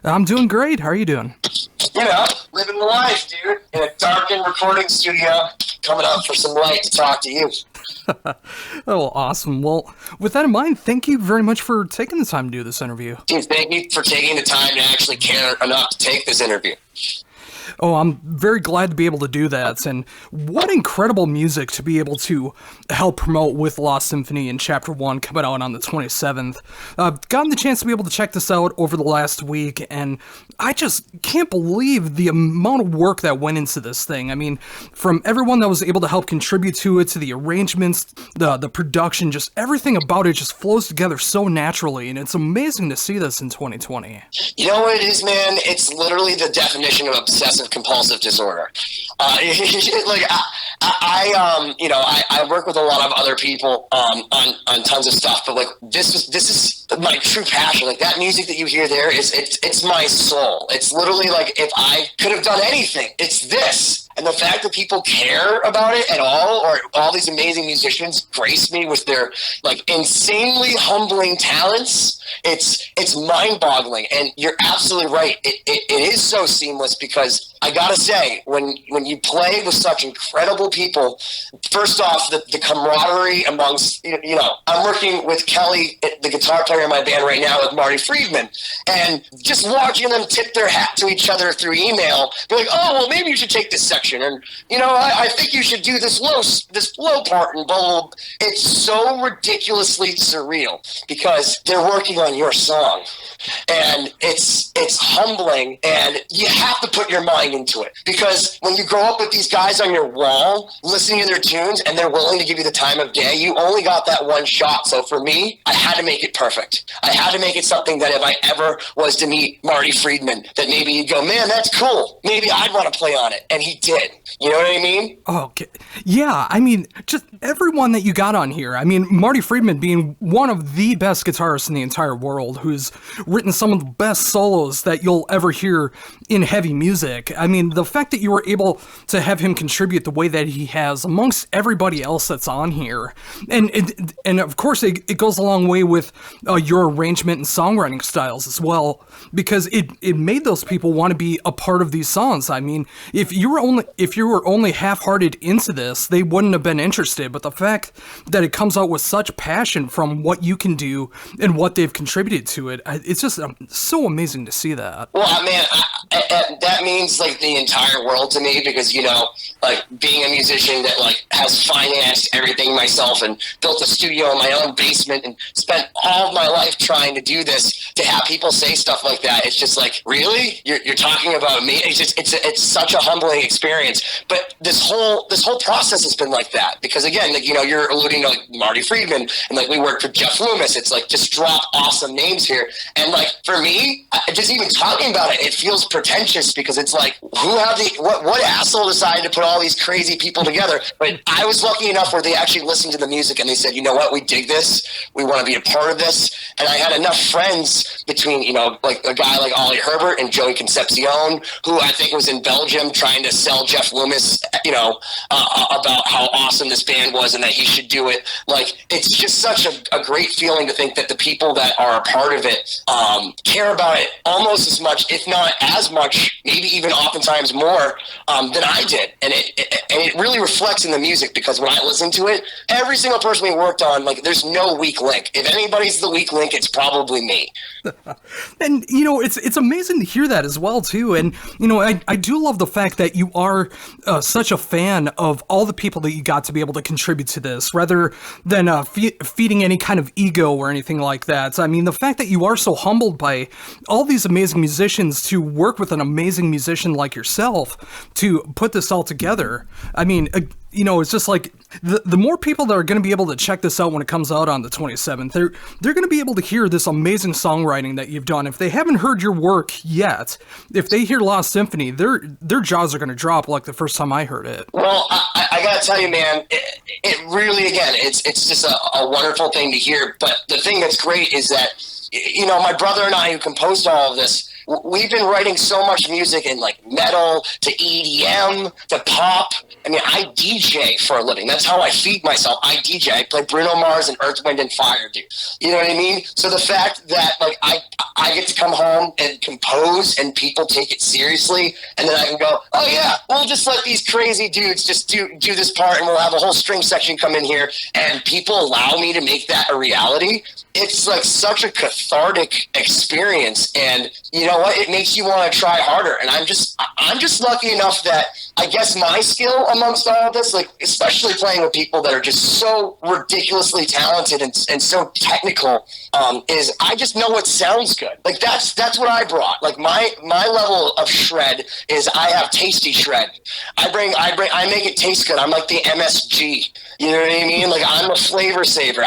I'm doing great. How are you doing? Living the life, dude. In a darkened recording studio, coming up for some light to talk to you. Oh, awesome. Well, with that in mind, thank you very much for taking the time to do this interview. Dude, thank you for taking the time to actually care enough to take this interview. Oh, I'm very glad to be able to do that, and what incredible music to be able to help promote with Lost Symphony in Chapter 1 coming out on the 27th. I've gotten the chance to be able to check this out over the last week, and I just can't believe the amount of work that went into this thing. I mean, from everyone that was able to help contribute to it, to the arrangements, the production, just everything about it just flows together so naturally, and it's amazing to see this in 2020. You know what it is, man? It's literally the definition of obsessive compulsive disorder. I work with a lot of other people on tons of stuff, but like this is my true passion. Like that music that you hear there it's my soul. It's literally like if I could have done anything, it's this. And the fact that people care about it at all, or all these amazing musicians grace me with their like insanely humbling talents, it's mind-boggling. And you're absolutely right. It is so seamless because I gotta say, when you play with such incredible people, first off, the camaraderie amongst, I'm working with Kelly, the guitar player in my band right now, with Marty Friedman, and just watching them tip their hat to each other through email, be like, oh, well, maybe you should take this section, and, I think you should do this low part, and blah, blah, blah. It's so ridiculously surreal because they're working on your song, and it's humbling, and you have to put your mind into it, because when you grow up with these guys on your wall listening to their tunes and they're willing to give you the time of day, you only got that one shot. So for me, I had to make it perfect. I had to make it something that if I ever was to meet Marty Friedman, that maybe he'd go, man, that's cool, maybe I'd want to play on it. And he did. You know what I mean? Okay. Yeah, I mean, just everyone that you got on here. I mean, Marty Friedman being one of the best guitarists in the entire world, who's written some of the best solos that you'll ever hear in heavy music. I mean, the fact that you were able to have him contribute the way that he has amongst everybody else that's on here, and of course it goes a long way with your arrangement and songwriting styles as well, because it made those people want to be a part of these songs. I mean, if you were only half-hearted into this, they wouldn't have been interested. But the fact that it comes out with such passion from what you can do and what they've contributed to it, it's just so amazing to see that. Well, man, that means like the entire world to me, because like being a musician that like has financed everything myself and built a studio in my own basement and spent all of my life trying to do this, to have people say stuff like that, it's just like, really? You're talking about me? It's such a humbling experience. But this whole process has been like that, because again, like, you're alluding to like Marty Friedman, and like we worked with Jeff Loomis. It's like, just drop awesome names here, and like for me, just even talking about it feels pretentious, because it's like, what asshole decided to put all these crazy people together? But I was lucky enough where they actually listened to the music and they said, you know what, we dig this, we want to be a part of this. And I had enough friends between, like a guy like Oli Herbert and Joey Concepcion, who I think was in Belgium trying to sell Jeff Loomis, about how awesome this band was and that he should do it. Like, it's just such a great feeling to think that the people that are a part of it care about it almost as much, if not as much, maybe even oftentimes more than I did. And it really reflects in the music, because when I listen to it, every single person we worked on, like, there's no weak link. If anybody's the weak link, it's probably me. And, it's amazing to hear that as well, too. And, I do love the fact that you are such a fan of all the people that you got to be able to contribute to this, rather than feeding any kind of ego or anything like that. I mean, the fact that you are so humbled by all these amazing musicians to work with an amazing musician like yourself to put this all together. I mean, it's just like the more people that are going to be able to check this out when it comes out on the 27th, they're going to be able to hear this amazing songwriting that you've done. If they haven't heard your work yet, if they hear Lost Symphony, their jaws are going to drop like the first time I heard it. Well, I got to tell you, man, it really, again, it's just a wonderful thing to hear. But the thing that's great is that, my brother and I, who composed all of this, we've been writing so much music in like metal to EDM to pop. I mean, I DJ for a living. That's how I feed myself. I DJ. I play Bruno Mars and Earth, Wind and Fire, dude. You know what I mean? So the fact that like I get to come home and compose and people take it seriously, and then I can go, oh yeah, we'll just let these crazy dudes just do this part, and we'll have a whole string section come in here, and people allow me to make that a reality. It's like such a cathartic experience, and you know what? It makes you want to try harder. And I'm just lucky enough that I guess my skill amongst all of this, like especially playing with people that are just so ridiculously talented and so technical, is I just know what sounds good. Like that's what I brought. Like my level of shred is I have tasty shred. I make it taste good. I'm like the MSG. You know what I mean? Like I'm a flavor saver.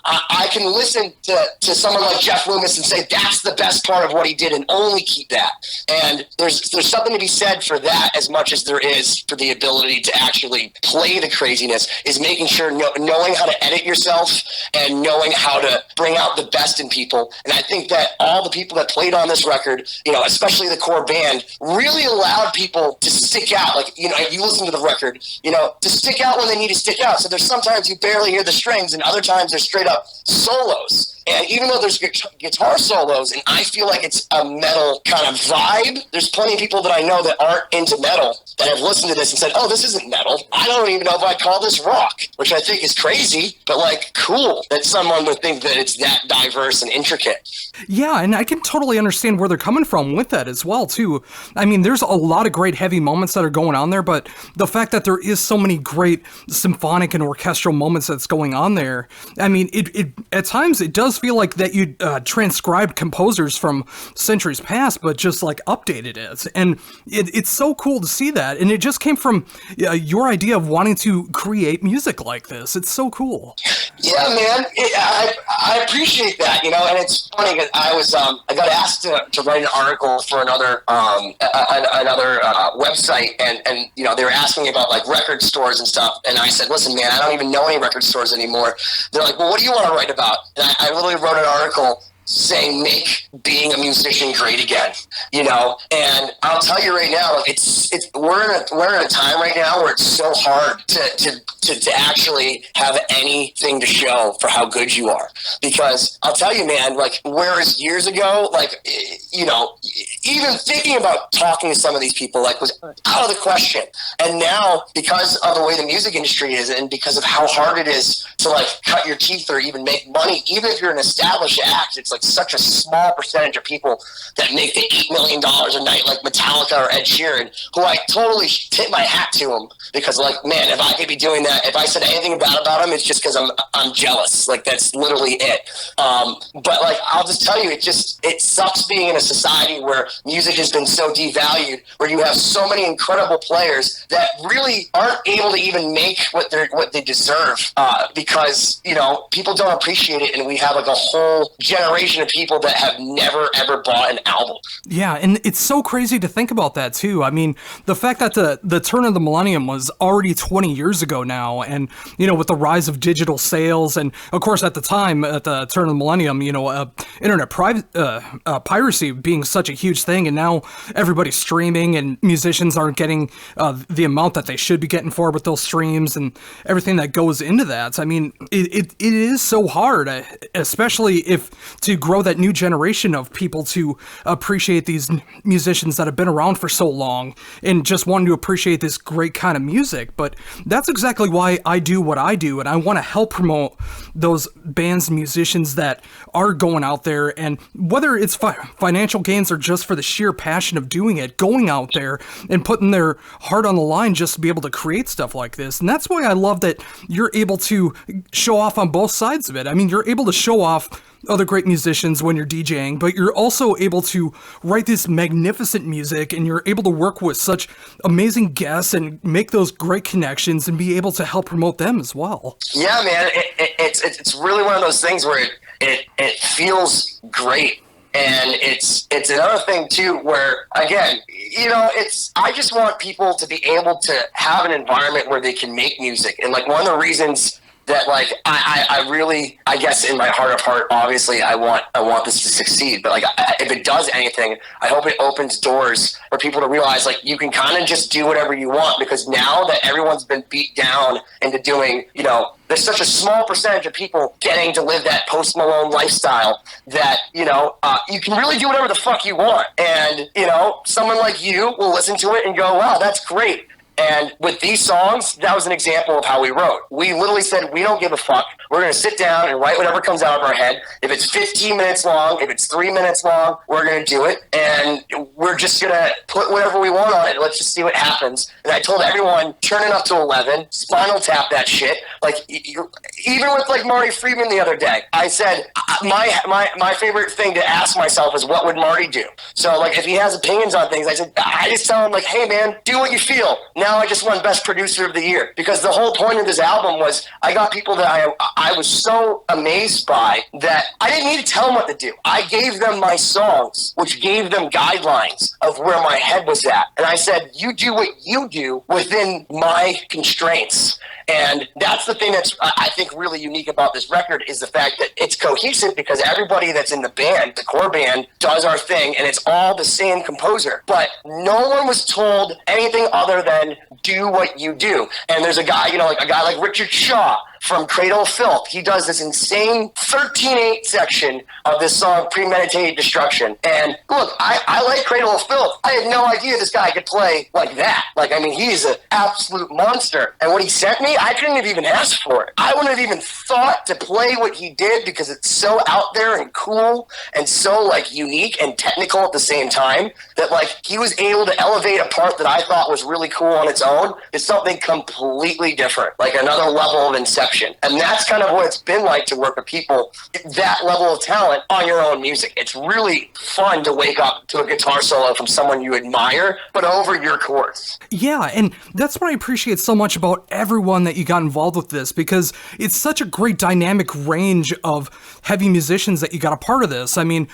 I can listen to someone like Jeff Loomis and say that's the best part of what he did and only keep that. And there's something to be said for that as much as there is for the ability to actually play the craziness, is making sure knowing how to edit yourself and knowing how to bring out the best in people. And I think that all the people that played on this record, you know, especially the core band, really allowed people to stick out. Like, you know, if you listen to the record, you know, to stick out when they need to stick out. So there's sometimes you barely hear the strings, and other times there's straight up solos. And even though there's guitar solos, and I feel like it's a metal kind of vibe, there's plenty of people that I know that aren't into metal that have listened to this and said, oh, this isn't metal. I don't even know if I'd call this rock, which I think is crazy, but like cool that someone would think that it's that diverse and intricate. Yeah, and I can totally understand where they're coming from with that as well, too. I mean, there's a lot of great heavy moments that are going on there, but the fact that there is so many great symphonic and orchestral moments that's going on there, I mean, it at times it does feel like that you transcribed composers from centuries past, but just like updated it. And it's so cool to see that. And it just came from your idea of wanting to create music like this. It's so cool. Yeah, man. I appreciate that, you know, and it's funny because I got asked to write an article for another website, and you know, they were asking me about like record stores and stuff, and I said, listen, man, I don't even know any record stores anymore. They're like, well, what do you want to write about? And I literally wrote an article saying make being a musician great again, you know. And I'll tell you right now, like we're in a time right now where it's so hard to actually have anything to show for how good you are, because I'll tell you, man, like whereas years ago, like, you know, even thinking about talking to some of these people like was out of the question. And now, because of the way the music industry is, and because of how hard it is to like cut your teeth or even make money, even if you're an established act, it's like such a small percentage of people that make the $8 million a night, like Metallica or Ed Sheeran, who I totally tip my hat to them, because like, man, if I could be doing that, if I said anything bad about them, it's just because I'm jealous. Like that's literally it. But like, I'll just tell you, it sucks being in a society where music has been so devalued, where you have so many incredible players that really aren't able to even make what they deserve, because, you know, people don't appreciate it, and we have like a whole generation of people that have never ever bought an album. Yeah, and it's so crazy to think about that too. I mean, the fact that the turn of the millennium was already 20 years ago now, and you know, with the rise of digital sales, and of course at the time, at the turn of the millennium, you know, internet piracy being such a huge thing, and now everybody's streaming, and musicians aren't getting the amount that they should be getting for with those streams and everything that goes into that. I mean, it is so hard, especially if to grow that new generation of people to appreciate these musicians that have been around for so long and just wanting to appreciate this great kind of music. But that's exactly why I do what I do, and I want to help promote those bands and musicians that are going out there, and whether it's financial gains or just for the sheer passion of doing it, going out there and putting their heart on the line just to be able to create stuff like this. And that's why I love that you're able to show off on both sides of it. I mean, you're able to show off other great musicians when you're DJing, but you're also able to write this magnificent music, and you're able to work with such amazing guests and make those great connections and be able to help promote them as well. Yeah, man, it's really one of those things where it feels great. And it's another thing too, where again, you know, I just want people to be able to have an environment where they can make music. And like one of the reasons that like I really, I guess in my heart of heart, obviously I want this to succeed, but like if it does anything, I hope it opens doors for people to realize like you can kind of just do whatever you want, because now that everyone's been beat down into doing, you know, there's such a small percentage of people getting to live that Post Malone lifestyle that, you know, you can really do whatever the fuck you want. And, you know, someone like you will listen to it and go, wow, that's great. And with these songs, that was an example of how we wrote. We literally said, we don't give a fuck. We're going to sit down and write whatever comes out of our head. If it's 15 minutes long, if it's 3 minutes long, we're going to do it. And we're just going to put whatever we want on it. Let's just see what happens. And I told everyone, turn it up to 11, Spinal Tap that shit. Like, even with like Marty Friedman the other day, I said, my favorite thing to ask myself is, what would Marty do? So like, if he has opinions on things, I just tell him like, hey man, do what you feel. Now I just won Best Producer of the Year, because the whole point of this album was I got people that I was so amazed by that I didn't need to tell them what to do. I gave them my songs, which gave them guidelines of where my head was at. And I said, you do what you do within my constraints. And that's the thing that's, I think, really unique about this record, is the fact that it's cohesive, because everybody that's in the band, the core band, does our thing, and it's all the same composer. But no one was told anything other than do what you do. And there's a guy, you know, like a guy like Richard Shaw from Cradle of Filth. He does this insane 13/8 section of this song, Premeditated Destruction. And look, I like Cradle of Filth. I had no idea this guy could play like that. Like, I mean, he's an absolute monster. And what he sent me, I couldn't have even asked for it. I wouldn't have even thought to play what he did, because it's so out there and cool and so like unique and technical at the same time, that like he was able to elevate a part that I thought was really cool on its own to something completely different, like another level of inception. And that's kind of what it's been like to work with people that level of talent on your own music. It's really fun to wake up to a guitar solo from someone you admire, but over your chords. Yeah, and that's what I appreciate so much about everyone that you got involved with this, because it's such a great dynamic range of heavy musicians that you got a part of this. I mean,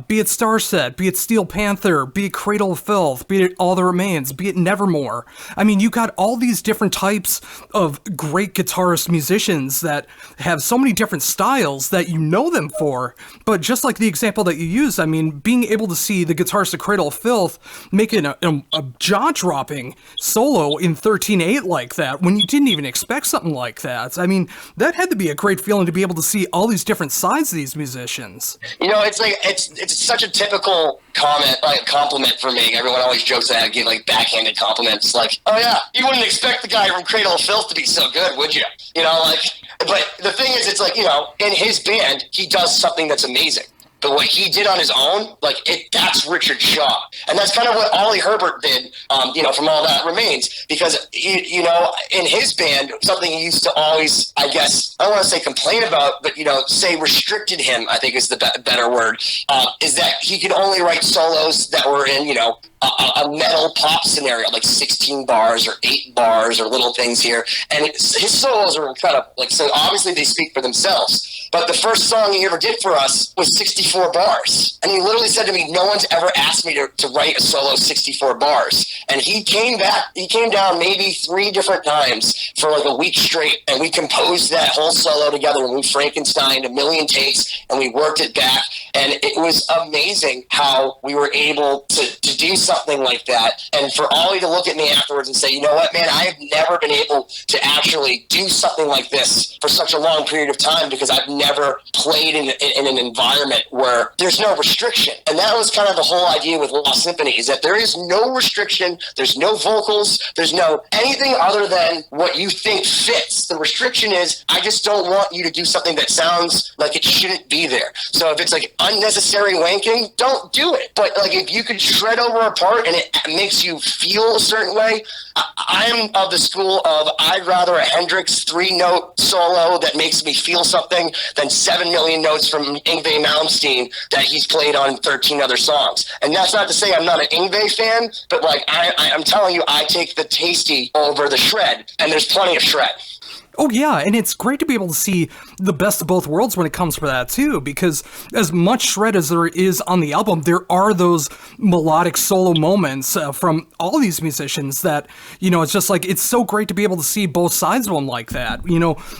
be it Starset, be it Steel Panther, be it Cradle of Filth, be it All That Remains, be it Nevermore. I mean, you got all these different types of great guitarist musicians that have so many different styles that you know them for. But just like the example that you used, I mean, being able to see the guitarist of Cradle of Filth making a jaw-dropping solo in 13/8 like that, when you didn't even expect something like that. I mean, that had to be a great feeling to be able to see all these different sides of these musicians. You know, it's like, it's such a typical compliment for me. Everyone always jokes that I give like backhanded compliments, like, oh yeah, you wouldn't expect the guy from Cradle of Filth to be so good, would you? You know, like, but the thing is, it's like, you know, in his band, he does something that's amazing. But what he did on his own, like, that's Richard Shaw. And that's kind of what Oli Herbert did, you know, from All That Remains. Because, you know, in his band, something he used to always, I guess, I don't want to say complain about, but, you know, say restricted him, I think is the better word, is that he could only write solos that were in, you know, a metal pop scenario, like 16 bars or 8 bars or little things here. And his solos are incredible. Like, so obviously they speak for themselves. But the first song he ever did for us was 64 bars. And he literally said to me, no one's ever asked me to write a solo 64 bars. And he came down maybe 3 different times for like a week straight. And we composed that whole solo together, and we Frankensteined a million takes, and we worked it back. And it was amazing how we were able to do something like that. And for Ollie to look at me afterwards and say, you know what, man, I have never been able to actually do something like this for such a long period of time, because I've never played in an environment where there's no restriction. And that was kind of the whole idea with Lost Symphony, is that there is no restriction, there's no vocals, there's no anything other than what you think fits. The restriction is, I just don't want you to do something that sounds like it shouldn't be there. So if it's like unnecessary wanking, don't do it. But like, if you could shred over a part and it makes you feel a certain way, I'm of the school of, I'd rather a Hendrix 3-note solo that makes me feel something than 7 million notes from Yngwie Malmsteen that he's played on 13 other songs. And that's not to say I'm not an Yngwie fan, but like, I'm telling you, I take the tasty over the shred, and there's plenty of shred. Oh yeah, and it's great to be able to see the best of both worlds when it comes to that too, because as much shred as there is on the album, there are those melodic solo moments from all these musicians that, it's just like, it's so great to be able to see both sides of them like that,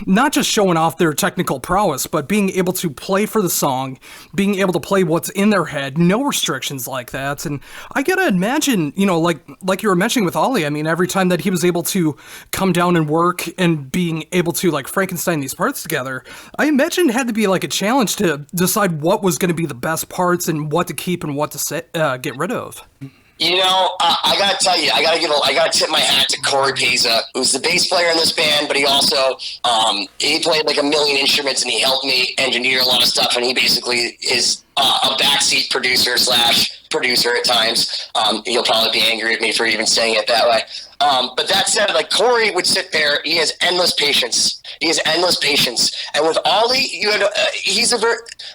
not just showing off their technical prowess, but being able to play for the song, being able to play what's in their head, no restrictions like that. And I gotta imagine, like you were mentioning with Oli, I mean, every time that he was able to come down and work and being able to like Frankenstein these parts together, I imagine it had to be like a challenge to decide what was going to be the best parts and what to keep and what to get rid of. I gotta tell you, I gotta tip my hat to Corey Peza, who's the bass player in this band, but he also, he played like a million instruments and he helped me engineer a lot of stuff, and he basically is a backseat producer at times. He'll probably be angry at me for even saying it that way. But that said, like Corey would sit there, he has endless patience. And with Oli,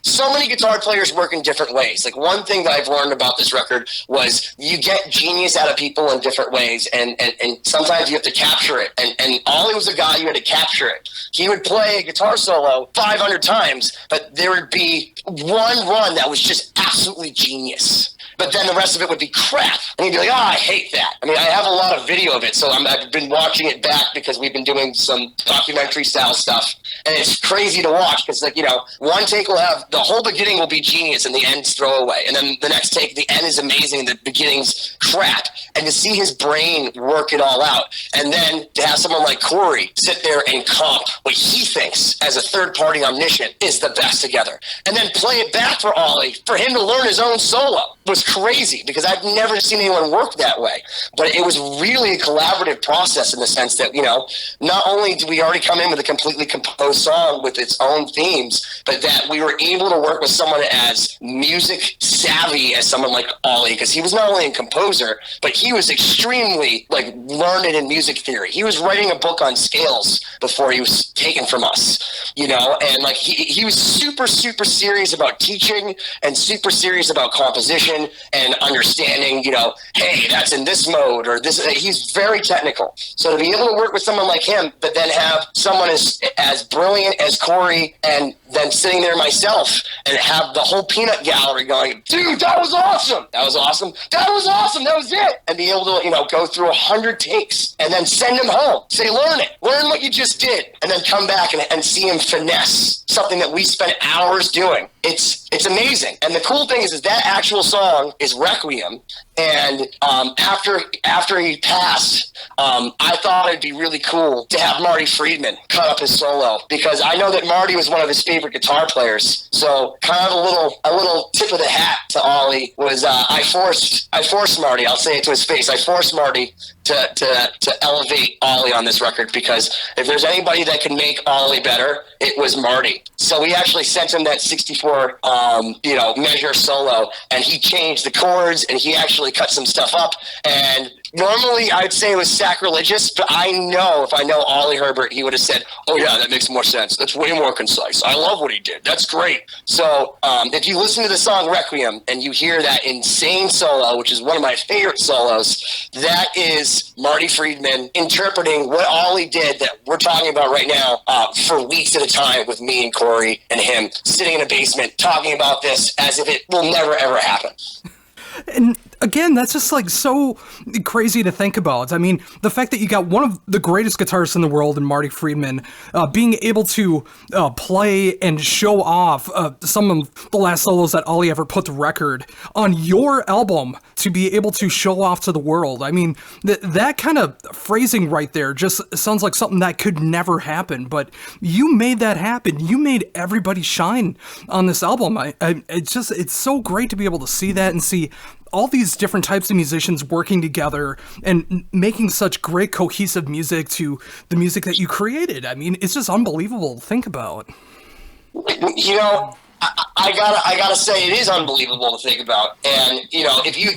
so many guitar players work in different ways. Like one thing that I've learned about this record was you get genius out of people in different ways, and sometimes you have to capture it. And Oli was a guy you had to capture it. He would play a guitar solo 500 times, but there would be one run that was just absolutely genius. But then the rest of it would be crap. And he'd be like, I hate that. I mean, I have a lot of video of it, so I've been watching it back because we've been doing some documentary-style stuff. And it's crazy to watch because, one take will have, the whole beginning will be genius and the end's throwaway. And then the next take, the end is amazing and the beginning's crap. And to see his brain work it all out. And then to have someone like Corey sit there and comp what he thinks as a third-party omniscient is the best together. And then play it back for Oli, for him to learn his own solo was crazy because I've never seen anyone work that way. But it was really a collaborative process in the sense that, not only did we already come in with a completely composed song with its own themes, but that we were able to work with someone as music savvy as someone like Oli, because he was not only a composer, but he was extremely learned in music theory. He was writing a book on scales before he was taken from us, and he was super, super serious about teaching and super serious about composition and understanding, hey, that's in this mode or this. He's very technical. So to be able to work with someone like him, but then have someone as brilliant as Corey, and then sitting there myself and have the whole peanut gallery going, dude, that was awesome. That was awesome. That was awesome. That was it. And be able to, go through 100 takes and then send him home. Say, learn it. Learn what you just did. And then come back and see him finesse something that we spent hours doing. It's amazing. And the cool thing is that actual song is Requiem. And after he passed, I thought it'd be really cool to have Marty Friedman cut up his solo, because I know that Marty was one of his favorite guitar players. So kind of a little tip of the hat to Oli was I forced Marty. I'll say it to his face. I forced Marty to elevate Oli on this record, because if there's anybody that can make Oli better, it was Marty. So we actually sent him that 64 measure solo, and he changed the chords and he actually cut some stuff up. And normally I'd say it was sacrilegious, but I know if I know Oli Herbert, he would have said, oh yeah, that makes more sense. That's way more concise. I love what he did. That's great. So if you listen to the song Requiem and you hear that insane solo, which is one of my favorite solos, that is Marty Friedman interpreting what Oli did that we're talking about right now for weeks at a time with me and Corey and him sitting in a basement talking about this as if it will never ever happen. And again, that's just so crazy to think about. I mean, the fact that you got one of the greatest guitarists in the world in Marty Friedman being able to play and show off some of the last solos that Oli ever put to record on your album, to be able to show off to the world. I mean, that kind of phrasing right there just sounds like something that could never happen, but you made that happen. You made everybody shine on this album. It's so great to be able to see that and see all these different types of musicians working together and making such great cohesive music to the music that you created. I mean, it's just unbelievable to think about. I gotta say it is unbelievable to think about. And if you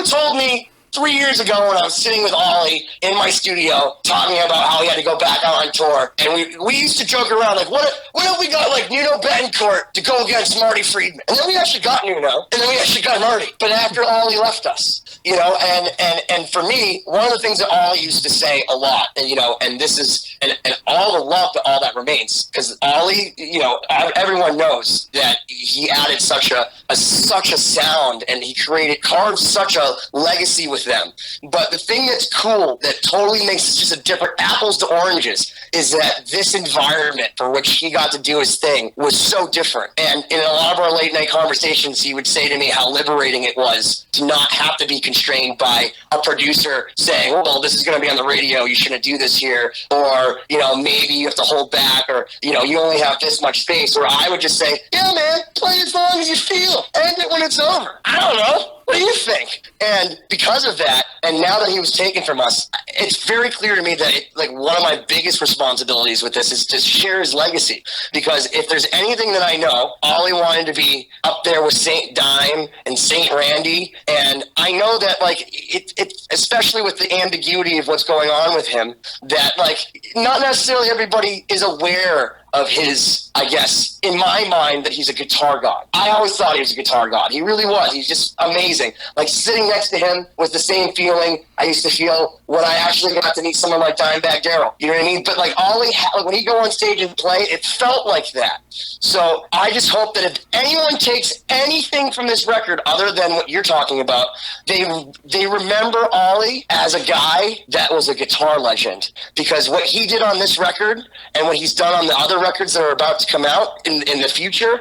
told me 3 years ago when I was sitting with Oli in my studio talking about how he had to go back out on tour, and we used to joke around like, what if we got like Nuno Betancourt to go against Marty Friedman? And then we actually got Nuno, and then we actually got Marty. But after Oli left us, you know, and for me, one of the things that Oli used to say a lot, and you know, and this is and all the love to all that remains, because Oli, you know, everyone knows that he added such a sound, and he carved such a legacy with them. But the thing that's cool, that totally makes it just a different apples to oranges, is that this environment for which he got to do his thing was so different. And in a lot of our late night conversations, he would say to me how liberating it was to not have to be constrained by a producer saying, well, this is going to be on the radio, you shouldn't do this here, or, you know, maybe you have to hold back, or, you know, you only have this much space. Or I would just say, yeah, man, play as long as you feel, end it when it's over. I don't know. What do you think? And because of that, and now that he was taken from us, it's very clear to me that like one of my biggest responsibilities with this is to share his legacy. Because if there's anything that I know, Oli wanted to be up there with Saint Dime and Saint Randy, and I know that like it especially with the ambiguity of what's going on with him, that like not necessarily everybody is aware of his, I guess, in my mind, that he's a guitar god. I always thought he was a guitar god. He really was. He's just amazing. Like sitting next to him was the same feeling I used to feel when I actually got to meet someone like Dimebag Darrell. You know what I mean? But like like when he go on stage and play, it felt like that. So I just hope that if anyone takes anything from this record other than what you're talking about, they remember Oli as a guy that was a guitar legend. Because what he did on this record and what he's done on the other records that are about to come out in the future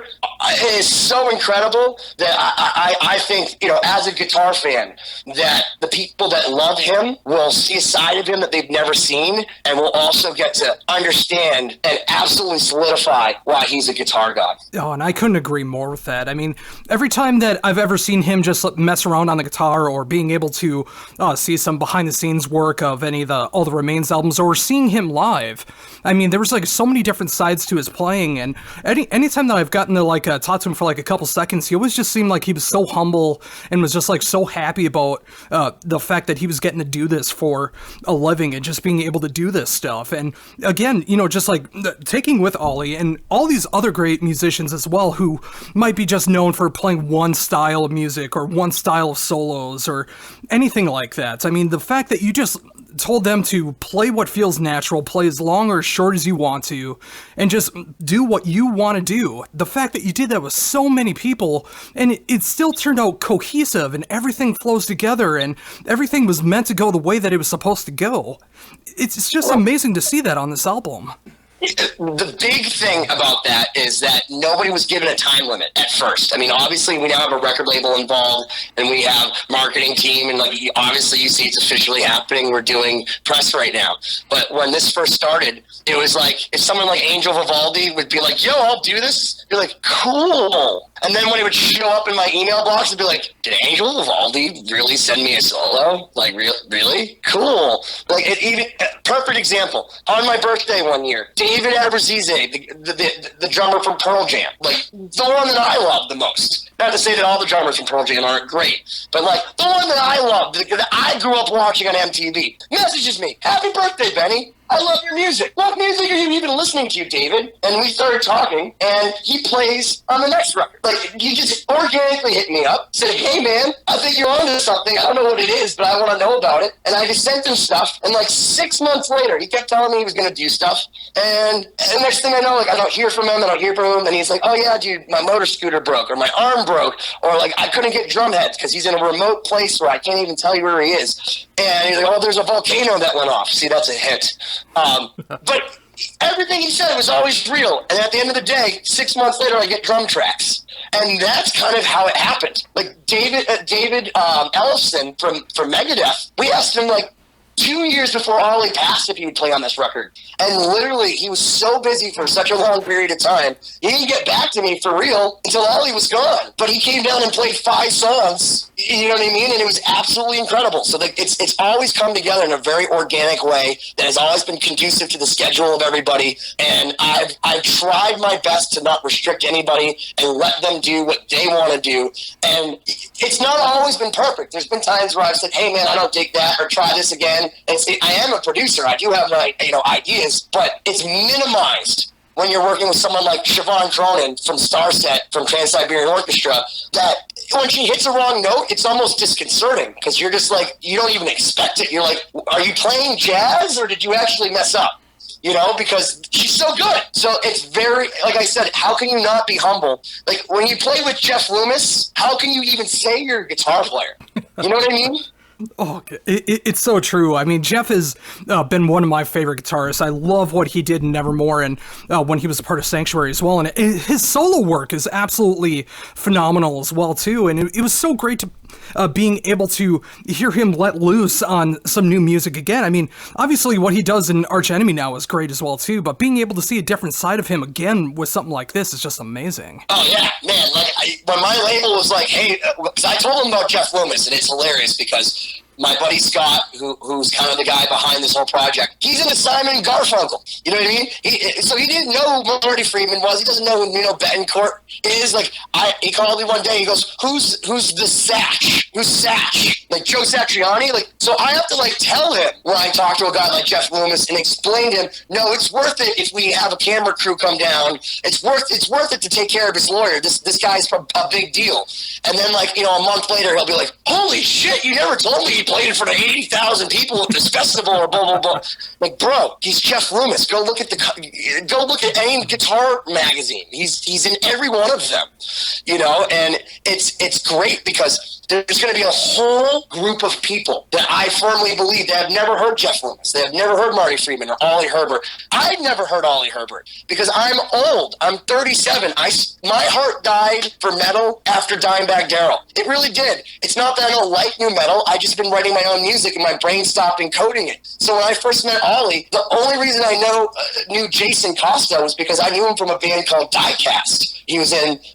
is so incredible that I think, you know, as a guitar fan, that the people that love him will see a side of him that they've never seen, and will also get to understand and absolutely solidify why he's a guitar god. Oh, and I couldn't agree more with that. I mean, every time that I've ever seen him just mess around on the guitar, or being able to see some behind-the-scenes work of any of All the Remains albums, or seeing him live, I mean, there was like so many different sides to his playing, and anytime that I've gotten to like talk to him for like a couple seconds, he always just seemed like he was so humble and was just like so happy about the fact that he was getting to do this for a living and just being able to do this stuff. And again, you know, just like taking with Oli and all these other great musicians as well, who might be just known for playing one style of music or one style of solos or anything like that. I mean, the fact that you just told them to play what feels natural, play as long or as short as you want to, and just do what you want to do. The fact that you did that with so many people, and it still turned out cohesive, and everything flows together, and everything was meant to go the way that it was supposed to go. It's just amazing to see that on this album. The big thing about that is that nobody was given a time limit at first. I mean, obviously, we now have a record label involved, and we have marketing team, and like obviously, you see it's officially happening. We're doing press right now. But when this first started, it was like if someone like Angel Vivaldi would be like, "Yo, I'll do this," you're like, "Cool." And then when it would show up in my email box, it'd be like, "Did Angel Vivaldi really send me a solo? Like, really? Cool." Like, perfect example. On my birthday one year, David Abrazize, the drummer from Pearl Jam, like the one that I love the most. Not to say that all the drummers from Pearl Jam aren't great, but like the one that I love, that I grew up watching on MTV, messages me, "Happy birthday, Benny. I love your music. What music are you even listening to, David?" And we started talking, and he plays on the next record. Like, he just organically hit me up, said, "Hey, man, I think you're onto something. I don't know what it is, but I want to know about it." And I just sent him stuff, and like 6 months later, he kept telling me he was going to do stuff. And the next thing I know, like, I don't hear from him, and he's like, "Oh, yeah, dude, my motor scooter broke, or my arm broke, or like I couldn't get drum heads because he's in a remote place where I can't even tell you where he is." And he's like, "Oh, there's a volcano that went off." See, that's a hint. But everything he said was always real. And at the end of the day, 6 months later, I get drum tracks. And that's kind of how it happened. Like David Ellefson from Megadeth, we asked him like 2 years before Oli passed if he would play on this record. And literally, he was so busy for such a long period of time, he didn't get back to me for real until Oli was gone. But he came down and played 5 songs, you know what I mean? And it was absolutely incredible. So it's always come together in a very organic way that has always been conducive to the schedule of everybody. And I've tried my best to not restrict anybody and let them do what they want to do. And it's not always been perfect. There's been times where I've said, hey man, I don't dig that, or try this again. I am a producer. I do have my ideas, but it's minimized when you're working with someone like Siobhan Cronin from Starset, from Trans-Siberian Orchestra, that when she hits a wrong note, it's almost disconcerting because you're just like, you don't even expect it. You're like, are you playing jazz or did you actually mess up? You know, because she's so good. So it's very, like I said, how can you not be humble? Like when you play with Jeff Loomis, how can you even say you're a guitar player? You know what I mean? Oh, it's so true. I mean, Jeff has been one of my favorite guitarists. I love what he did in Nevermore and when he was a part of Sanctuary as well. And his solo work is absolutely phenomenal as well, too. And it was so great to being able to hear him let loose on some new music again. I mean, obviously what he does in Arch Enemy now is great as well, too. But being able to see a different side of him again with something like this is just amazing. Oh, yeah, man. Like, when my label was like, hey, because I told him about Jeff Loomis, and it's hilarious because my buddy Scott, who's kind of the guy behind this whole project, he's into Simon and Garfunkel. You know what I mean? So he didn't know who Marty Friedman was. He doesn't know who Nino Bettencourt is. Like, he called me one day. He goes, "Who's the Satch? Who's Satch? Like Joe Satriani?" Like, so I have to like tell him when I talk to a guy like Jeff Loomis and explain to him, no, it's worth it if we have a camera crew come down. It's worth it to take care of his lawyer. This guy's a big deal. And then like a month later he'll be like, "Holy shit! You never told me he played in front of 80,000 people at this festival," or blah blah blah. Like, bro, he's Jeff Loomis. Go look at any guitar magazine. He's in every one of them, and it's great because there's going to be a whole group of people that I firmly believe that have never heard Jeff Loomis. They have never heard Marty Friedman or Oli Herbert. I've never heard Oli Herbert because I'm old. I'm 37. My heart died for metal after Dimebag Darrell. It really did. It's not that I don't like new metal. I just been writing my own music and my brain stopped encoding it. So when I first met Oli, the only reason I knew Jason Costa was because I knew him from a band called Diecast.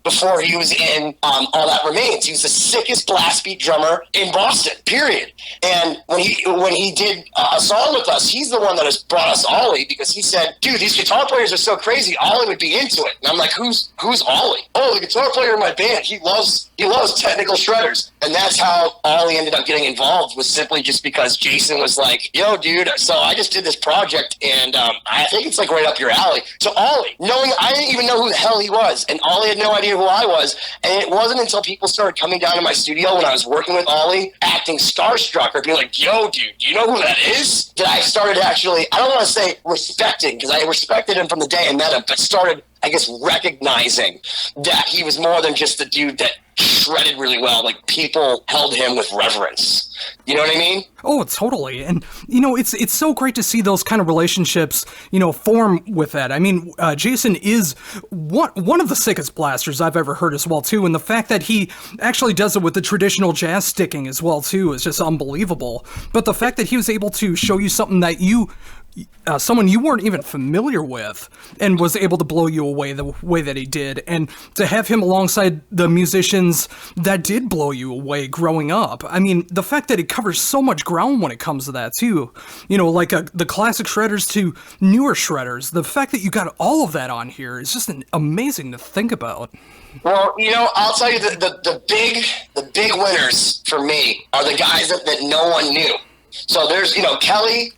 Before he was in All That Remains. He was the sickest blast beat drummer in Boston, period. And when he did a song with us, he's the one that has brought us Oli because he said, "Dude, these guitar players are so crazy. Oli would be into it." And I'm like, "Who's Oli?" "Oh, the guitar player in my band. He loves technical shredders." And that's how Oli ended up getting involved, was simply just because Jason was like, "Yo, dude, so I just did this project and I think it's like right up your alley." So Oli, I didn't even know who the hell he was, and Oli had no idea who I was. And it wasn't until people started coming down to my studio when I was working with Oli, acting starstruck or being like, "Yo, dude, do you know who that is?" that I started actually, I don't want to say respecting, because I respected him from the day I met him, but started, I guess, recognizing that he was more than just the dude that shredded really well. Like, people held him with reverence. You know what I mean? Oh, totally. And, it's so great to see those kind of relationships, form with that. I mean, Jason is one of the sickest blasters I've ever heard as well, too. And the fact that he actually does it with the traditional jazz sticking as well, too, is just unbelievable. But the fact that he was able to show you something that someone you weren't even familiar with and was able to blow you away the way that he did, and to have him alongside the musicians that did blow you away growing up. I mean, the fact that it covers so much ground when it comes to that too, like the classic shredders to newer shredders, the fact that you got all of that on here is just amazing to think about. Well, I'll tell you the big winners for me are the guys that no one knew. So there's, Kelly,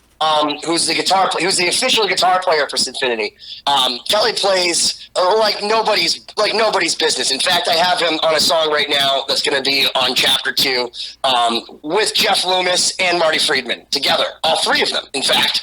who's the official guitar player for Symphony. Kelly plays like nobody's business. In fact, I have him on a song right now that's going to be on Chapter 2 with Jeff Loomis and Marty Friedman together, all three of them, in fact,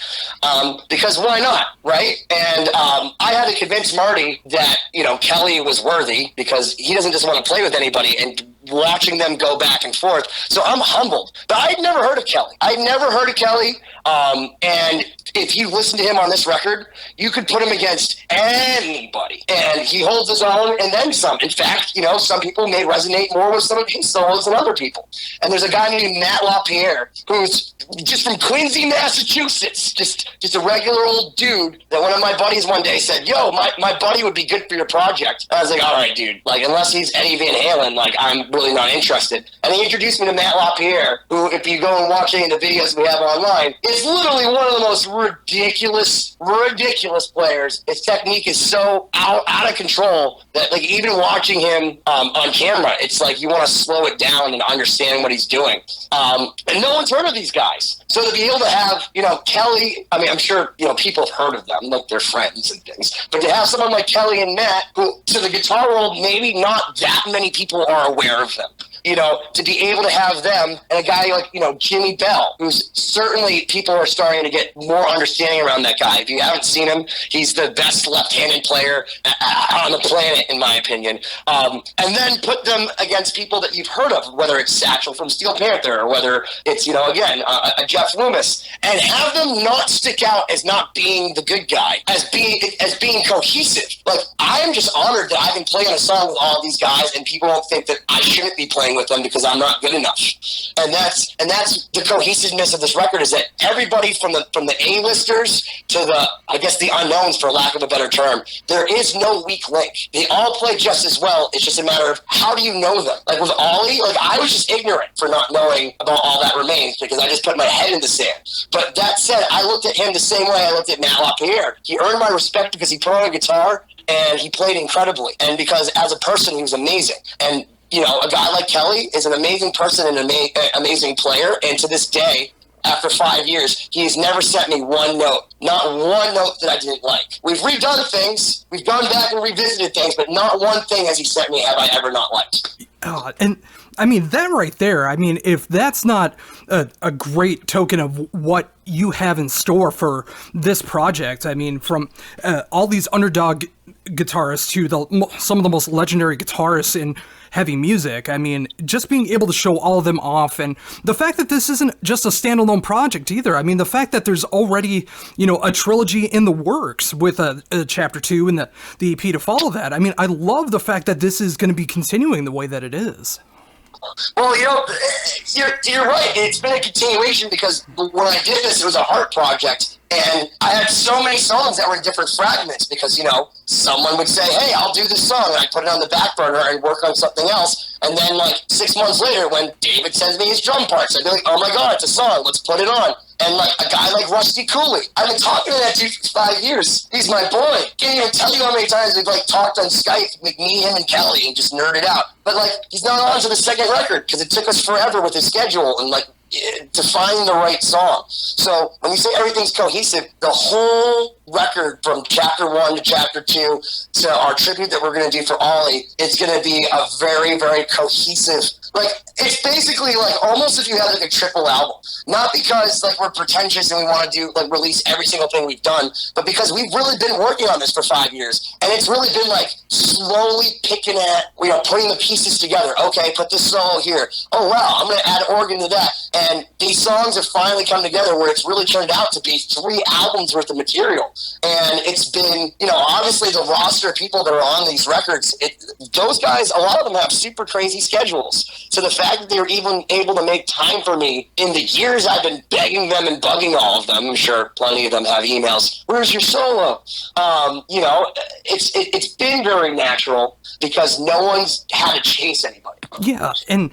because why not, right? And I had to convince Marty that Kelly was worthy, because he doesn't just want to play with anybody, and watching them go back and forth. So I'm humbled. But I'd never heard of Kelly. And if you listen to him on this record, you could put him against anybody, and he holds his own and then some. In fact, some people may resonate more with some of his solos than other people. And there's a guy named Matt LaPierre who's just from Quincy, Massachusetts, just a regular old dude that one of my buddies one day said, yo, my buddy would be good for your project. And I was like, all right, dude, like, unless he's Eddie Van Halen, like, I'm really not interested. And he introduced me to Matt LaPierre, who, if you go and watch any of the videos we have online, is literally one of the most ridiculous players. His technique is so out of control that, like, even watching him on camera, it's like you want to slow it down and understand what he's doing. And no one's heard of these guys. So to be able to have, Kelly, I mean, I'm sure, people have heard of them, like they're friends and things, but to have someone like Kelly and Matt, who to the guitar world, maybe not that many people are aware of them. To be able to have them and a guy like, Jimmy Bell, who's certainly people are starting to get more understanding around that guy. If you haven't seen him, he's the best left-handed player on the planet, in my opinion. And then put them against people that you've heard of, whether it's Satchel from Steel Panther or whether it's, again, a Jeff Loomis, and have them not stick out as not being the good guy, as being cohesive. Like, I am just honored that I can play on a song with all these guys and people don't think that I shouldn't be playing with them because I'm not good enough. And that's the cohesiveness of this record, is that everybody from the A-listers to the unknowns, for lack of a better term, there is no weak link. They all play just as well. It's just a matter of how do you know them? Like with Oli, like I was just ignorant for not knowing about All That Remains because I just put my head in the sand. But that said, I looked at him the same way I looked at Matt LaPierre. He earned my respect because he put on a guitar and he played incredibly. And because as a person, he was amazing. And a guy like Kelly is an amazing person and an amazing player. And to this day, after 5 years, he's never sent me one note. Not one note that I didn't like. We've redone things. We've gone back and revisited things, but not one thing has he sent me have I ever not liked. And I mean, that right there, I mean, if that's not a great token of what you have in store for this project, I mean, from all these underdog guitarists to some of the most legendary guitarists in heavy music, I mean, just being able to show all of them off, and the fact that this isn't just a standalone project either. I mean, the fact that there's already, a trilogy in the works with a chapter 2 and the EP to follow that. I mean, I love the fact that this is going to be continuing the way that it is. Well, you're right. It's been a continuation because when I did this, it was a heart project. And I had so many songs that were in different fragments because, someone would say, hey, I'll do this song. And I'd put it on the back burner and work on something else. And then, 6 months later, when David sends me his drum parts, I'd be like, oh, my God, it's a song. Let's put it on. And, a guy like Rusty Cooley, I've been talking to that dude for 5 years. He's my boy. Can't even tell you how many times we've, talked on Skype, me, him, and Kelly, and just nerded out. But, he's not on to the second record because it took us forever with his schedule and, to find the right song. So when you say everything's cohesive, the whole record from chapter 1 to chapter 2 to our tribute that we're going to do for Oli, it's going to be a very, very cohesive, it's basically almost if you had a triple album. Not because we're pretentious and we want to do release every single thing we've done, but because we've really been working on this for 5 years. And it's really been slowly picking at, putting the pieces together. Okay, put this solo here. Oh wow, I'm going to add organ to that. And these songs have finally come together where it's really turned out to be 3 albums worth of material. And it's been, obviously the roster of people that are on these records, those guys, a lot of them have super crazy schedules. So the fact that they were even able to make time for me in the years I've been begging them and bugging all of them, I'm sure plenty of them have emails, where's your solo? It's been very natural because no one's had to chase anybody. Yeah, and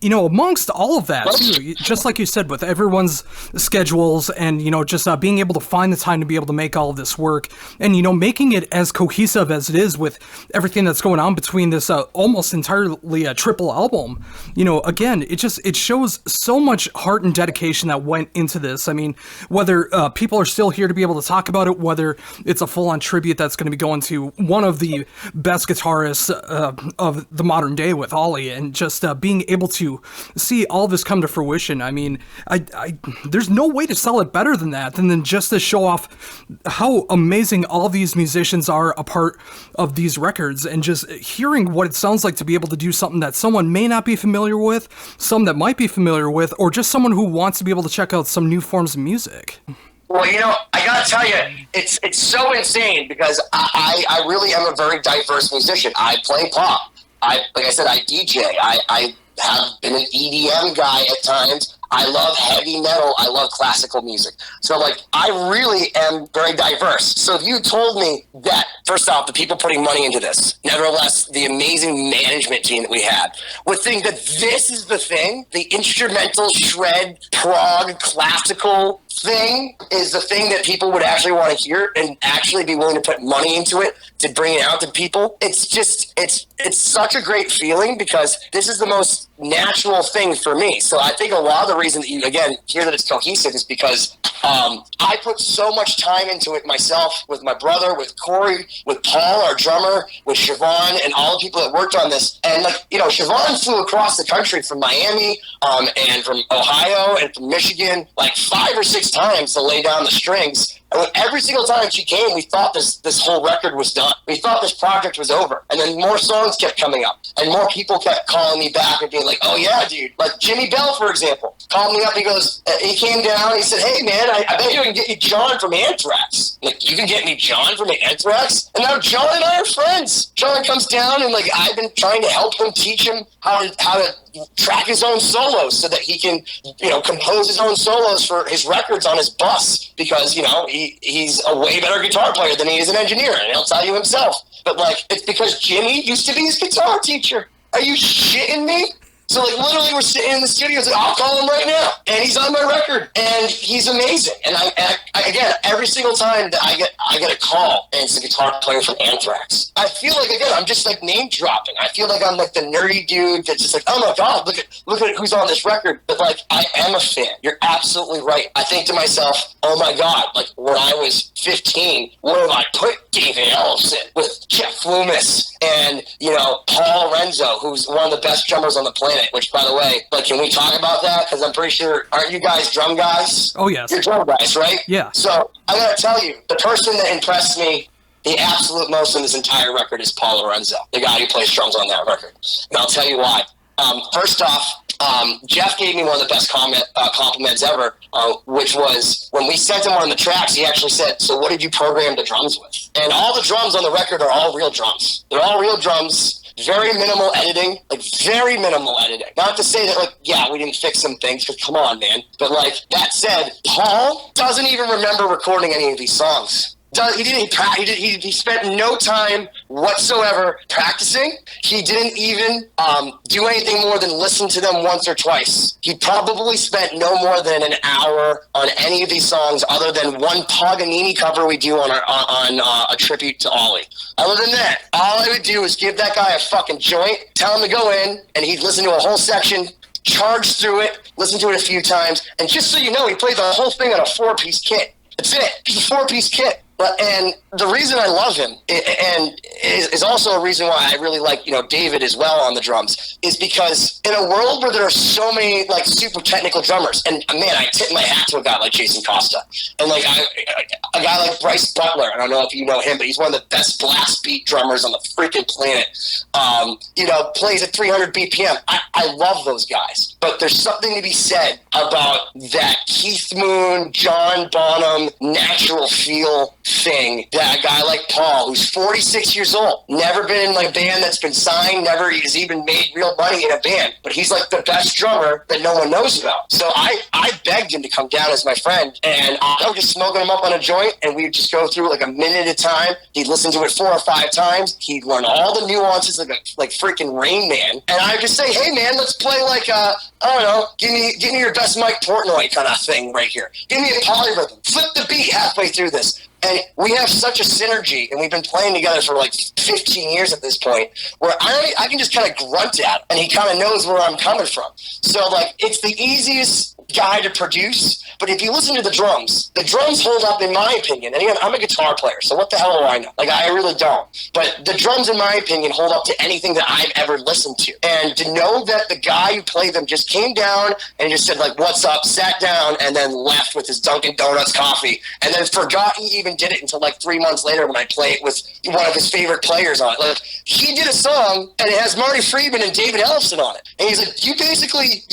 amongst all of that too, just like you said, with everyone's schedules and just being able to find the time to be able to make all of this work, and making it as cohesive as it is with everything that's going on between this almost entirely a triple album. Again, it shows so much heart and dedication that went into this. I mean, whether people are still here to be able to talk about it, whether it's a full-on tribute that's going to be going to one of the best guitarists of the modern day with Oli, and just being able to see all this come to fruition. I mean, there's no way to sell it better than that, than just to show off how amazing all these musicians are a part of these records, and just hearing what it sounds like to be able to do something that someone may not be familiar with, some that might be familiar with, or just someone who wants to be able to check out some new forms of music. Well, I gotta tell you, it's so insane because I really am a very diverse musician. I play pop. Like I said, I DJ. I have been an EDM guy at times. I love heavy metal. I love classical music. So, I really am very diverse. So if you told me that, first off, the people putting money into this, nevertheless, the amazing management team that we had, would think that this is the thing, the instrumental, shred, prog, classical thing is the thing that people would actually want to hear and actually be willing to put money into it to bring it out to people. It's just, it's such a great feeling because this is the most natural thing for me. So I think a lot of the reason that you, again, hear that it's cohesive is because I put so much time into it myself with my brother, with Corey, with Paul, our drummer, with Siobhan, and all the people that worked on this. And, Siobhan flew across the country from Miami and from Ohio and from Michigan 5 or 6 times to lay down the strings. And every single time she came, we thought this whole record was done. We thought this project was over. And then more songs kept coming up. And more people kept calling me back and being like, oh, yeah, dude. Like Jimmy Bell, for example, called me up. He goes, he came down. He said, hey, man, I bet you can get you John from Anthrax. Like, you can get me John from Anthrax? And now John and I are friends. John comes down, and, I've been trying to help him, teach him how to track his own solos so that he can, compose his own solos for his records on his bus because, he's a way better guitar player than he is an engineer, and he'll tell you himself. But, it's because Jimmy used to be his guitar teacher. Are you shitting me? So, literally, we're sitting in the studio. It's I'll call him right now. And he's on my record. And he's amazing. And I again, every single time that I get a call, and it's a guitar player from Anthrax, I feel like, again, I'm just, name dropping. I feel like I'm, the nerdy dude that's just oh, my God, look at who's on this record. But, I am a fan. You're absolutely right. I think to myself, oh, my God, when I was 15, where did I put David Ellison with Jeff Loomis and, Paul Renzo, who's one of the best drummers on the planet? Which, by the way, can we talk about that? Because I'm pretty sure, aren't you guys drum guys? Oh, yes. You're drum guys, right? Yeah. So I got to tell you, the person that impressed me the absolute most on this entire record is Paul Lorenzo, the guy who plays drums on that record. And I'll tell you why. First off, Jeff gave me one of the best compliments ever, which was when we sent him on the tracks, he actually said, so what did you program the drums with? And all the drums on the record are all real drums. They're all real drums. Very minimal editing, very minimal editing. Not to say that, we didn't fix some things, because come on, man. But, that said, Paul doesn't even remember recording any of these songs. He spent no time whatsoever practicing. He didn't even do anything more than listen to them once or twice. He probably spent no more than an hour on any of these songs other than one Paganini cover we do on a tribute to Oli. Other than that, all I would do is give that guy a fucking joint, tell him to go in, and he'd listen to a whole section, charge through it, listen to it a few times, and just so you know, he played the whole thing on a 4-piece kit. That's it. Just a 4-piece kit. And the reason I love him, and is also a reason why I really like, David as well on the drums, is because in a world where there are so many, super technical drummers, and, man, I tip my hat to a guy like Jason Costa, and, a guy like Bryce Butler, I don't know if you know him, but he's one of the best blast beat drummers on the freaking planet, plays at 300 BPM. I love those guys, but there's something to be said about that Keith Moon, John Bonham, natural feel thing that a guy like Paul, who's 46 years old, never been in a band that's been signed, never has even made real money in a band, but he's the best drummer that no one knows about. So I begged him to come down as my friend, and I was just smoking him up on a joint, and we'd just go through a minute at a time. He'd listen to it 4 or 5 times. He'd learn all the nuances like freaking Rain Man, and I'd just say, hey man, let's play I don't know, give me your best Mike Portnoy kind of thing right here. Give me a polyrhythm. Flip the beat halfway through this. And we have such a synergy, and we've been playing together for 15 years at this point, where I can just kind of grunt at him, and he kind of knows where I'm coming from. So, it's the easiest guy to produce, but if you listen to the drums hold up, in my opinion. And again, I'm a guitar player, so what the hell do I know? I really don't. But the drums, in my opinion, hold up to anything that I've ever listened to. And to know that the guy who played them just came down and just said, what's up, sat down, and then left with his Dunkin' Donuts coffee, and then forgot he even did it until 3 months later when I played with one of his favorite players on it. He did a song, and it has Marty Friedman and David Ellison on it. And he's like, you basically,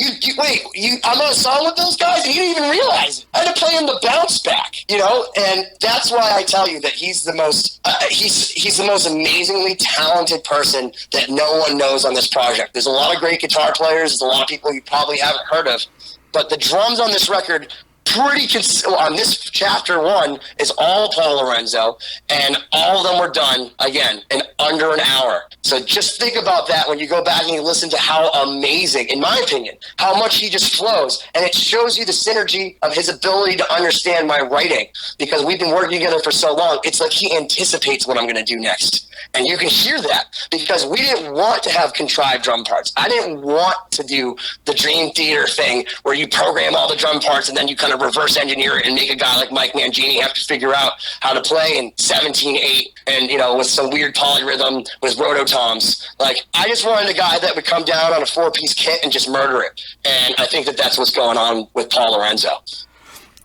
I'm on a song with those guys, and he didn't even realize it. I had to play him the bounce back, and that's why I tell you that he's the most he's the most amazingly talented person that no one knows on this project. There's a lot of great guitar players. There's a lot of people you probably haven't heard of, but the drums on this record, on this chapter 1, is all Paul Lorenzo, and all of them were done again in under an hour. So just think about that when you go back and you listen to how amazing, in my opinion, how much he just flows, and it shows you the synergy of his ability to understand my writing, because we've been working together for so long. It's like he anticipates what I'm going to do next. And you can hear that because we didn't want to have contrived drum parts. I didn't want to do the Dream Theater thing where you program all the drum parts and then you kind of reverse engineer it and make a guy like Mike Mangini have to figure out how to play in 17/8 and, with some weird polyrhythm with rototoms. Like, I just wanted a guy that would come down on a 4-piece kit and just murder it. And I think that that's what's going on with Paul Lorenzo.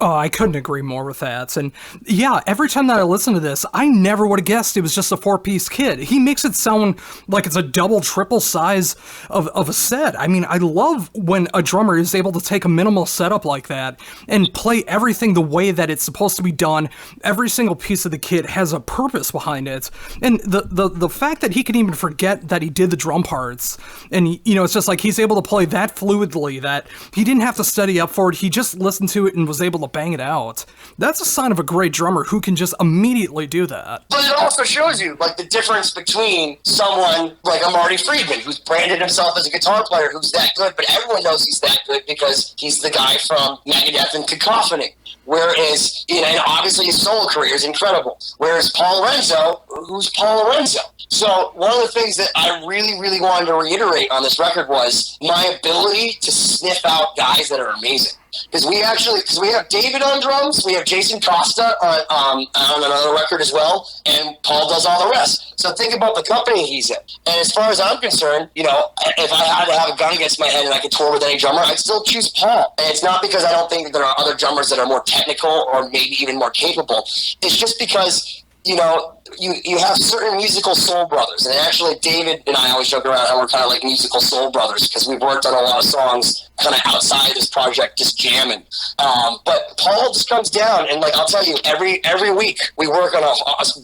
Oh, I couldn't agree more with that. And yeah, every time that I listen to this, I never would have guessed it was just a 4-piece kit. He makes it sound like it's a double, triple size of a set. I mean, I love when a drummer is able to take a minimal setup like that and play everything the way that it's supposed to be done. Every single piece of the kit has a purpose behind it. And the fact that he can even forget that he did the drum parts, and, it's just like he's able to play that fluidly that he didn't have to study up for it. He just listened to it and was able to bang it out. That's a sign of a great drummer who can just immediately do that. But it also shows you, like, the difference between someone like a Marty Friedman, who's branded himself as a guitar player who's that good, but everyone knows he's that good because he's the guy from Megadeth and Cacophony. Whereas, and obviously his solo career is incredible. Whereas Paul Lorenzo, who's Paul Lorenzo? So one of the things that I really, really wanted to reiterate on this record was my ability to sniff out guys that are amazing. Because we have David on drums, we have Jason Costa on another record as well, and Paul does all the rest. So think about the company he's in. And as far as I'm concerned, if I had to have a gun against my head and I could tour with any drummer, I'd still choose Paul. And it's not because I don't think that there are other drummers that are more technical or maybe even more capable. It's just because, you have certain musical soul brothers. And actually, David and I always joke around how we're kind of like musical soul brothers because we've worked on a lot of songs kind of outside of this project, just jamming. But Paul just comes down, and I'll tell you, every week we work on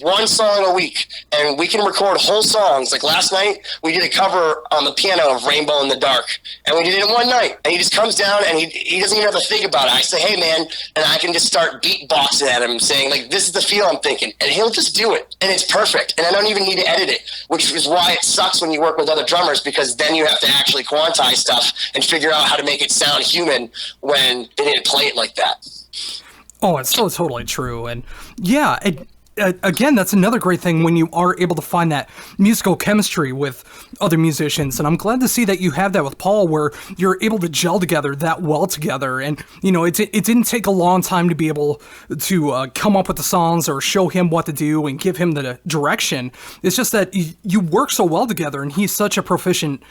one song a week, and we can record whole songs. Like last night, we did a cover on the piano of Rainbow in the Dark, and we did it in one night. And he just comes down, and he doesn't even have to think about it. I say, hey, man, and I can just start beatboxing at him, saying, this is the feel I'm thinking. And he'll just do it, and it's perfect. And I don't even need to edit it, which is why it sucks when you work with other drummers, because then you have to actually quantize stuff and figure out how to make it sound human when they didn't play it like that. Oh, it's so totally true. And yeah, again, that's another great thing when you are able to find that musical chemistry with other musicians. And I'm glad to see that you have that with Paul, where you're able to gel together that well together. And, it didn't take a long time to be able to come up with the songs or show him what to do and give him the direction. It's just that you work so well together, and he's such a proficient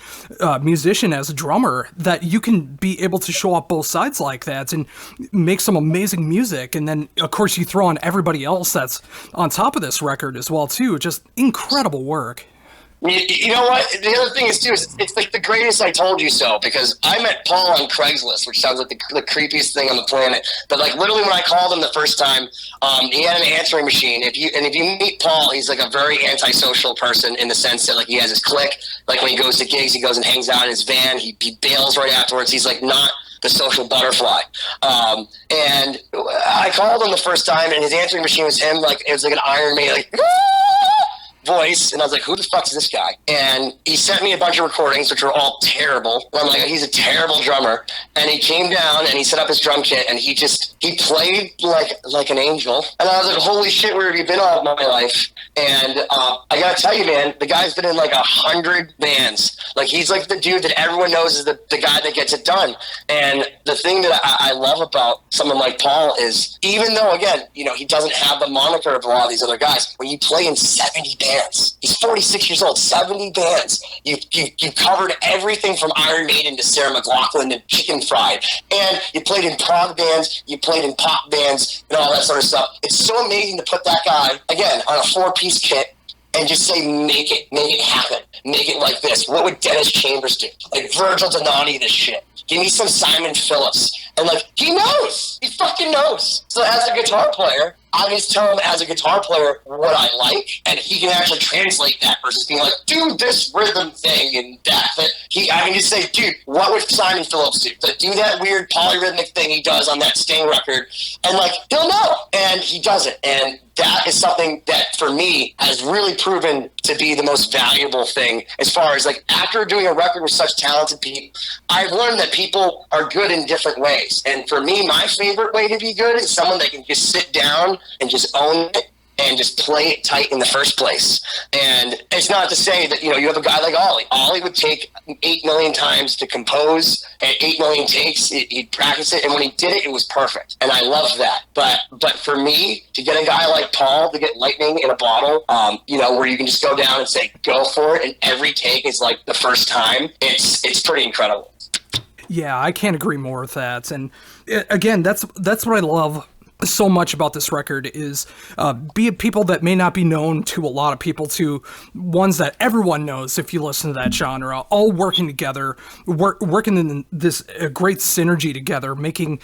musician as a drummer that you can be able to show up both sides like that and make some amazing music. And then, of course, you throw on everybody else that's on top of this record as well, too. Just incredible work. You know what? The other thing is, too, it's like the greatest I told you so, because I met Paul on Craigslist, which sounds like the creepiest thing on the planet. But literally when I called him the first time, he had an answering machine. If you meet Paul, he's like a very antisocial person in the sense that he has his clique. Like when he goes to gigs, he goes and hangs out in his van. He bails right afterwards. He's not the social butterfly. And I called him the first time, and his answering machine was him. It was like an Iron Maiden, voice, and I was like, who the fuck is this guy? And he sent me a bunch of recordings, which were all terrible. I'm like, he's a terrible drummer. And he came down, and he set up his drum kit, and he played like an angel. And I was like, holy shit, where have you been all my life? And I gotta tell you, man, the guy's been in 100 bands. He's the dude that everyone knows is the guy that gets it done. And the thing that I love about someone like Paul is, even though, again, he doesn't have the moniker of a lot of these other guys, when you play in 70 bands, he's 46 years old, 70 bands. You covered everything from Iron Maiden to Sarah McLachlan to Chicken Fried. And you played in prog bands, you played in pop bands, and all that sort of stuff. It's so amazing to put that guy, again, on a 4-piece kit and just say, make it happen. Make it like this. What would Dennis Chambers do? Like Virgil Donati this shit. Give me some Simon Phillips. And like, he knows. He fucking knows. So as a guitar player, I just tell him as a guitar player what I like, and he can actually translate that versus being like, do this rhythm thing and that. I can just say, dude, what would Simon Phillips do? Do that weird polyrhythmic thing he does on that Sting record, and like, he'll know, and he does it. And that is something that for me has really proven to be the most valuable thing as far as like after doing a record with such talented people, I've learned that people are good in different ways. And for me, my favorite way to be good is someone that can just sit down and just own it and just play it tight in the first place. And it's not to say that, you have a guy like Oli. Oli would take 8 million times to compose and 8 million takes. He'd practice it, and when he did it, it was perfect. And I love that. But for me, to get a guy like Paul to get lightning in a bottle, where you can just go down and say, go for it, and every take is like the first time, it's pretty incredible. Yeah, I can't agree more with that. And again, that's what I love so much about this record is be it people that may not be known to a lot of people to ones that everyone knows if you listen to that genre, all working together, working in this great synergy together, making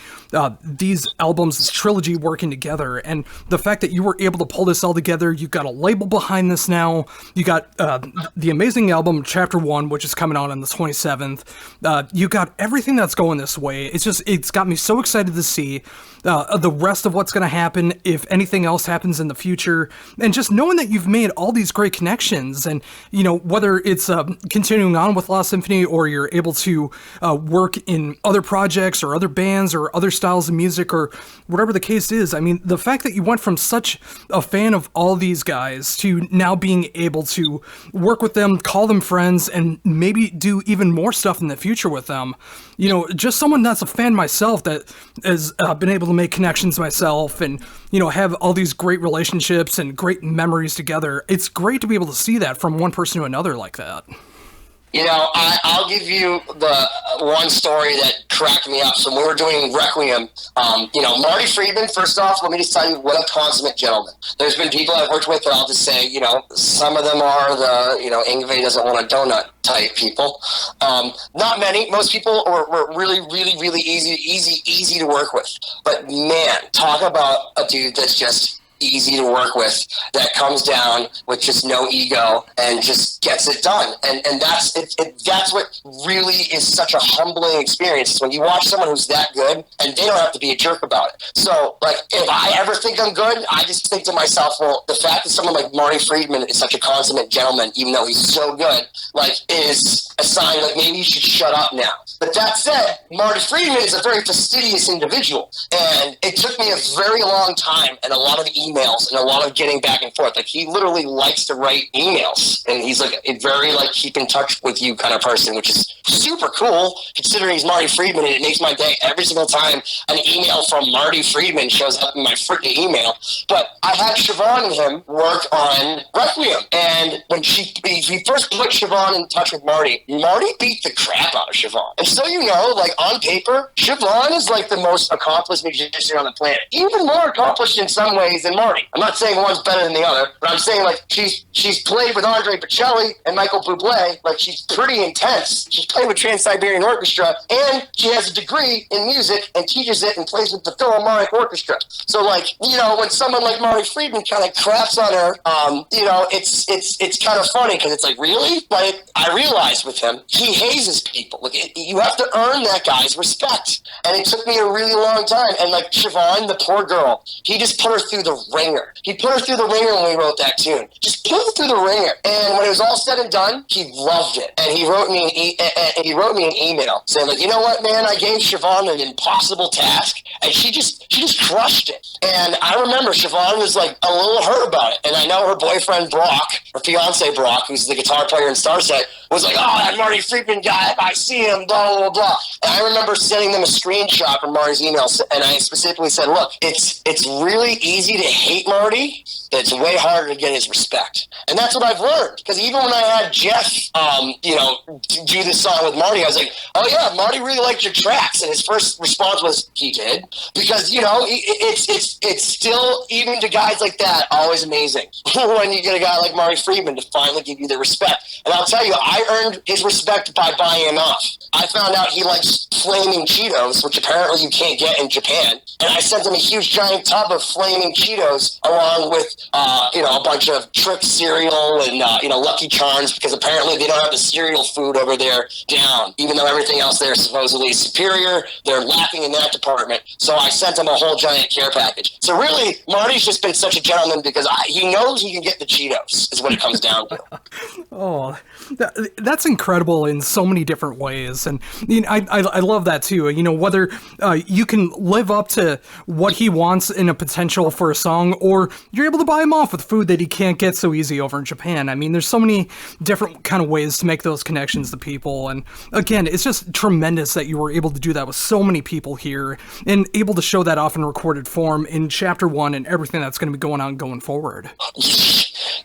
these albums, this trilogy working together. And the fact that you were able to pull this all together, you've got a label behind this now, you got the amazing album Chapter 1, which is coming out on the 27th. You got everything that's going this way. It's got me so excited to see the rest of what's going to happen if anything else happens in the future, and just knowing that you've made all these great connections, and whether it's continuing on with Lost Symphony or you're able to work in other projects or other bands or other styles of music or whatever the case is. I mean, the fact that you went from such a fan of all these guys to now being able to work with them, call them friends, and maybe do even more stuff in the future with them. Just someone that's a fan myself that has been able to make connections myself and, have all these great relationships and great memories together. It's great to be able to see that from one person to another like that. I'll give you the one story that cracked me up. So when we were doing Requiem, Marty Friedman, first off, let me just tell you what a consummate gentleman. There's been people I've worked with that I'll just say, some of them are the, Ingve doesn't want a donut type people. Not many. Most people were really, really, really easy to work with. But man, talk about a dude that's just easy to work with, that comes down with just no ego and just gets it done. And that's that's what really is such a humbling experience, when you watch someone who's that good and they don't have to be a jerk about it. So like, if I ever think I'm good, I just think to myself, well, the fact that someone like Marty Friedman is such a consummate gentleman, even though he's so good, like, is a sign like maybe you should shut up now. But that said, Marty Friedman is a very fastidious individual, and it took me a very long time and a lot of emails and a lot of getting back and forth. Like, he literally likes to write emails, and he's like a very like keep in touch with you kind of person, which is super cool considering he's Marty Friedman, and it makes my day every single time an email from Marty Friedman shows up in my freaking email. But I had Siobhan and him work on Requiem, and when he first put Siobhan in touch with Marty beat the crap out of Siobhan. And so, like, on paper, Siobhan is like the most accomplished musician on the planet, even more accomplished in some ways than Marty. I'm not saying one's better than the other, but I'm saying, like, she's played with Andre Bocelli and Michael Bublé. Like, she's pretty intense. She's played with Trans-Siberian Orchestra, and she has a degree in music and teaches it and plays with the Philharmonic Orchestra. So, like, when someone like Marty Friedman kind of craps on her, it's kind of funny, because it's like, really? Like, I realized with him, he hazes people. Like, you have to earn that guy's respect. And it took me a really long time. And, like, Siobhan, the poor girl, he just put her through the ringer. He put her through the ringer when we wrote that tune. Just put her through the ringer. And when it was all said and done, he loved it. And he wrote me an email saying, like, you know what, man, I gave Siobhan an impossible task, and she just crushed it. And I remember Siobhan was, like, a little hurt about it. And I know her boyfriend Brock, her fiance Brock, who's the guitar player in Starset, was like, oh, that Marty Friedman guy, if I see him, blah, blah, blah. And I remember sending them a screenshot from Marty's email, and I specifically said, look, it's really easy to hate Marty, it's way harder to get his respect. And that's what I've learned. Because even when I had Jeff, do this song with Marty, I was like, oh yeah, Marty really liked your tracks. And his first response was, he did. Because, it's still, even to guys like that, always amazing when you get a guy like Marty Friedman to finally give you the respect. And I'll tell you, I earned his respect by buying him off. I found out he likes flaming Cheetos, which apparently you can't get in Japan. And I sent him a huge giant tub of flaming Cheetos along with, a bunch of Trix cereal and, Lucky Charms, because apparently they don't have the cereal food over there down. Even though everything else there is supposedly superior, they're lacking in that department. So I sent him a whole giant care package. So really, Marty's just been such a gentleman because he knows he can get the Cheetos, is what it comes down to. Oh, that's incredible in so many different ways. And I love that too. Whether you can live up to what he wants in a potential for a song, or you're able to buy him off with food that he can't get so easy over in Japan. I mean, there's so many different kind of ways to make those connections to people. And again, it's just tremendous that you were able to do that with so many people here and able to show that off in recorded form in Chapter 1 and everything that's going to be going on going forward.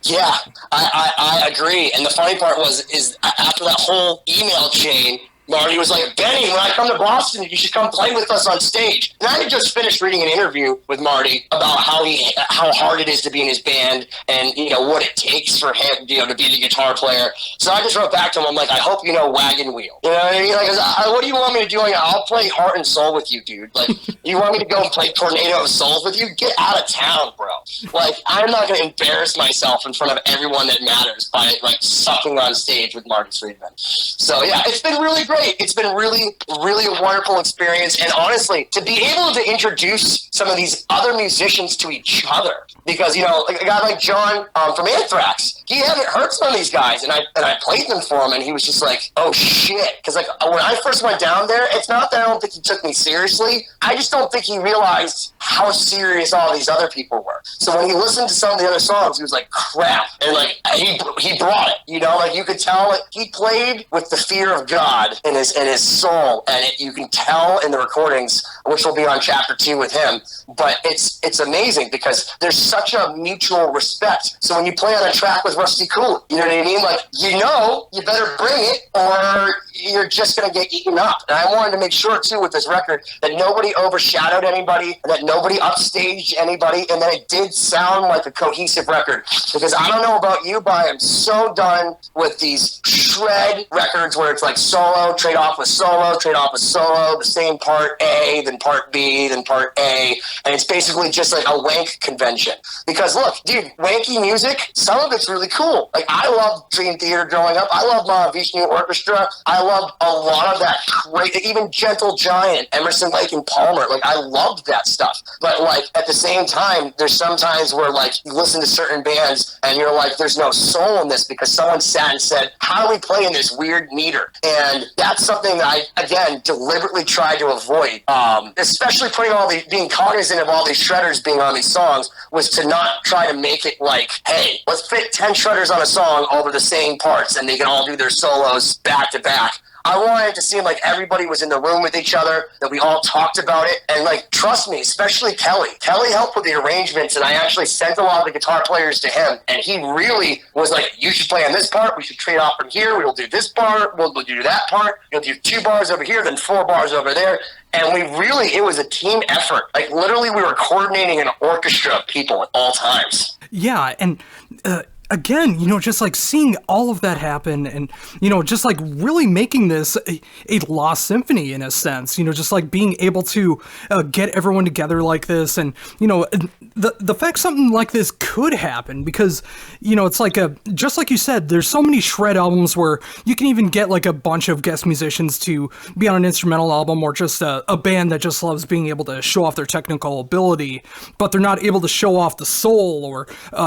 Yeah, I agree. And the funny part is after that whole email chain, Marty was like, Benny, when I come to Boston, you should come play with us on stage. And I had just finished reading an interview with Marty about how hard it is to be in his band and, what it takes for him, to be the guitar player. So I just wrote back to him, I'm like, I hope you know Wagon Wheel. You know what I mean? Like, what do you want me to do? I'll play Heart and Soul with you, dude. Like, you want me to go and play Tornado of Souls with you? Get out of town, bro. Like, I'm not going to embarrass myself in front of everyone that matters by, sucking on stage with Marty Friedman. So, yeah, it's been really great. It's been really, really a wonderful experience. And honestly, to be able to introduce some of these other musicians to each other, because, like a guy like John from Anthrax, he hadn't heard some of these guys, and I played them for him, and he was just like, oh shit. Because when I first went down there, it's not that I don't think he took me seriously. I just don't think he realized how serious all these other people were. So when he listened to some of the other songs, he was like, crap. And he brought it, you could tell he played with the fear of God in his soul, and you can tell in the recordings, which will be on Chapter 2 with him. But it's amazing because there's such a mutual respect. So when you play on a track with Rusty Cool, you know what I mean? You better bring it or you're just going to get eaten up. And I wanted to make sure, too, with this record, that nobody overshadowed anybody, and that nobody upstaged anybody, and that it did sound like a cohesive record. Because I don't know about you, but I am so done with these shred records where it's like solo, trade off with solo, the same part A, then part B, then part A, and it's basically just like a wank convention. Because look, dude, wanky music, some of it's really cool. Like, I loved Dream Theater growing up. I loved Mahavishnu Orchestra. I loved a lot of that great, even Gentle Giant, Emerson, Lake and Palmer. Like, I loved that stuff. But at the same time, there's sometimes where you listen to certain bands and you're like, there's no soul in this because someone sat and said, how do we play in this weird meter? And that's something that I, again, deliberately tried to avoid. Especially being cognizant of all these shredders being on these songs, was to not try to make it like, hey, let's fit 10 shredders on a song over the same parts and they can all do their solos back to back. I wanted it to seem like everybody was in the room with each other, that we all talked about it. And trust me, especially Kelly. Kelly helped with the arrangements, and I actually sent a lot of the guitar players to him. And he really was like, you should play on this part. We should trade off from here. We'll do this part. We'll do that part. You'll do 2 bars over here, then 4 bars over there. And it was a team effort. Literally, we were coordinating an orchestra of people at all times. Yeah, and again, just seeing all of that happen and, just really making this a lost symphony in a sense, just being able to get everyone together like this. And, the fact something like this could happen because, it's just like you said, there's so many shred albums where you can even get a bunch of guest musicians to be on an instrumental album, or just a band that just loves being able to show off their technical ability, but they're not able to show off the soul or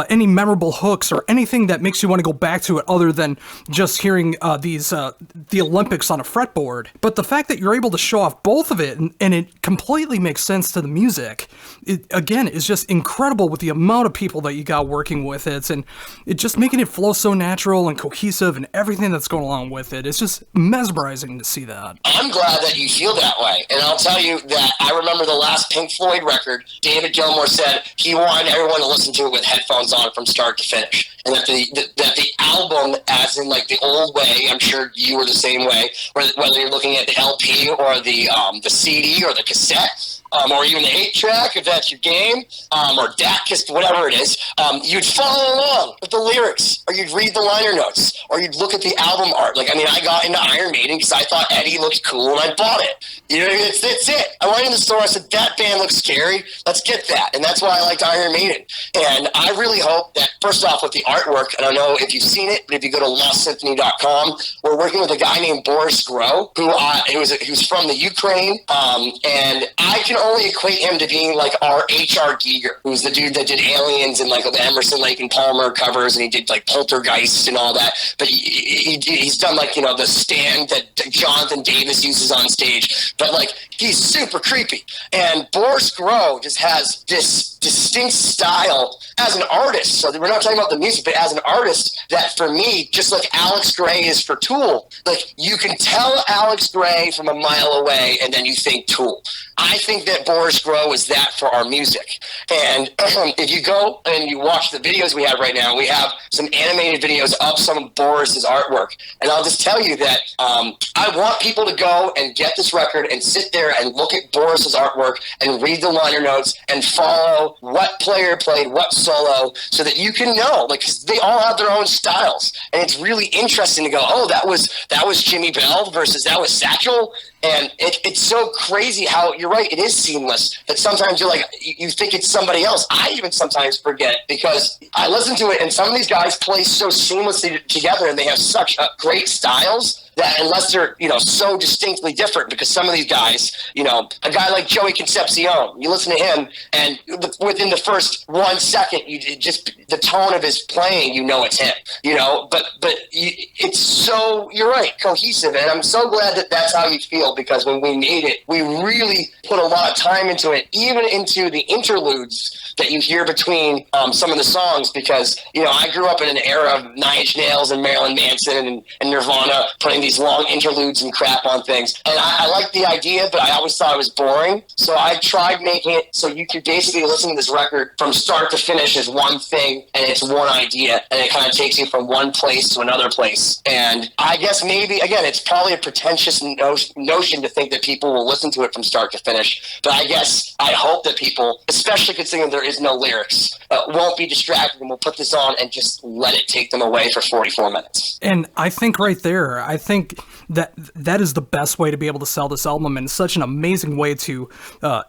any memorable hooks or anything that makes you want to go back to it other than just hearing the Olympics on a fretboard. But the fact that you're able to show off both of it and it completely makes sense to the music, it again is just incredible with the amount of people that you got working with it, and it just making it flow so natural and cohesive and everything that's going along with it. It's just mesmerizing to see that. I'm glad that you feel that way. And I'll tell you that I remember the last Pink Floyd record, David Gilmour said he wanted everyone to listen to it with headphones on from start to finish. And that the album, as in like the old way, I'm sure you were the same way, whether you're looking at the LP or the CD or the cassette, or even the 8-track, if that's your game, or DAC, whatever it is, you'd follow along with the lyrics, or you'd read the liner notes, or you'd look at the album art. Like, I mean, I got into Iron Maiden because I thought Eddie looked cool, and I bought it. You know, that's it. I went in the store, I said, that band looks scary, let's get that. And that's why I liked Iron Maiden. And I really hope that, first off, with the artwork, and I don't know if you've seen it, but if you go to LostSymphony.com, we're working with a guy named Boris Gros, who's from the Ukraine, and I can only equate him to being like our H.R. Giger, who's the dude that did Aliens and like the Emerson, Lake and Palmer covers, and he did like Poltergeist and all that. But he's done like, you know, the stand that Jonathan Davis uses on stage. But like, he's super creepy. And Boris Gros just has this distinct style as an artist. So we're not talking about the music, but as an artist, that for me, just like Alex Gray is for Tool, like you can tell Alex Gray from a mile away and then you think Tool. I think that Boris Gros is that for our music. And if you go and you watch the videos we have right now, we have some animated videos of some of Boris's artwork. And I'll just tell you that I want people to go and get this record and sit there and look at Boris's artwork and read the liner notes and follow what player played what solo so that you can know, like, 'cause they all have their own styles. And it's really interesting to go, oh, that was Jimmy Bell versus that was Satchel. And it's so crazy how, you're right, it is seamless, that sometimes you're like, you think it's somebody else. I even sometimes forget because I listen to it and some of these guys play so seamlessly together and they have such great styles that unless they're, you know, so distinctly different, because some of these guys, you know, a guy like Joey Concepcion, you listen to him and within the first 1 second, the tone of his playing, you know it's him, you know, but it's so, you're right, cohesive. And I'm so glad that that's how you feel, because when we made it, we really put a lot of time into it, even into the interludes that you hear between some of the songs, because, you know, I grew up in an era of Nine Inch Nails and Marilyn Manson and Nirvana putting these long interludes and crap on things. And I like the idea, but I always thought it was boring. So I tried making it so you could basically listen to this record from start to finish as one thing, and it's one idea, and it kind of takes you from one place to another place. And I guess maybe, again, it's probably a pretentious notion to think that people will listen to it from start to finish. But I hope that people, especially considering there is no lyrics, won't be distracted and will put this on and just let it take them away for 44 minutes. And I think right there, I think that is the best way to be able to sell this album, and such an amazing way to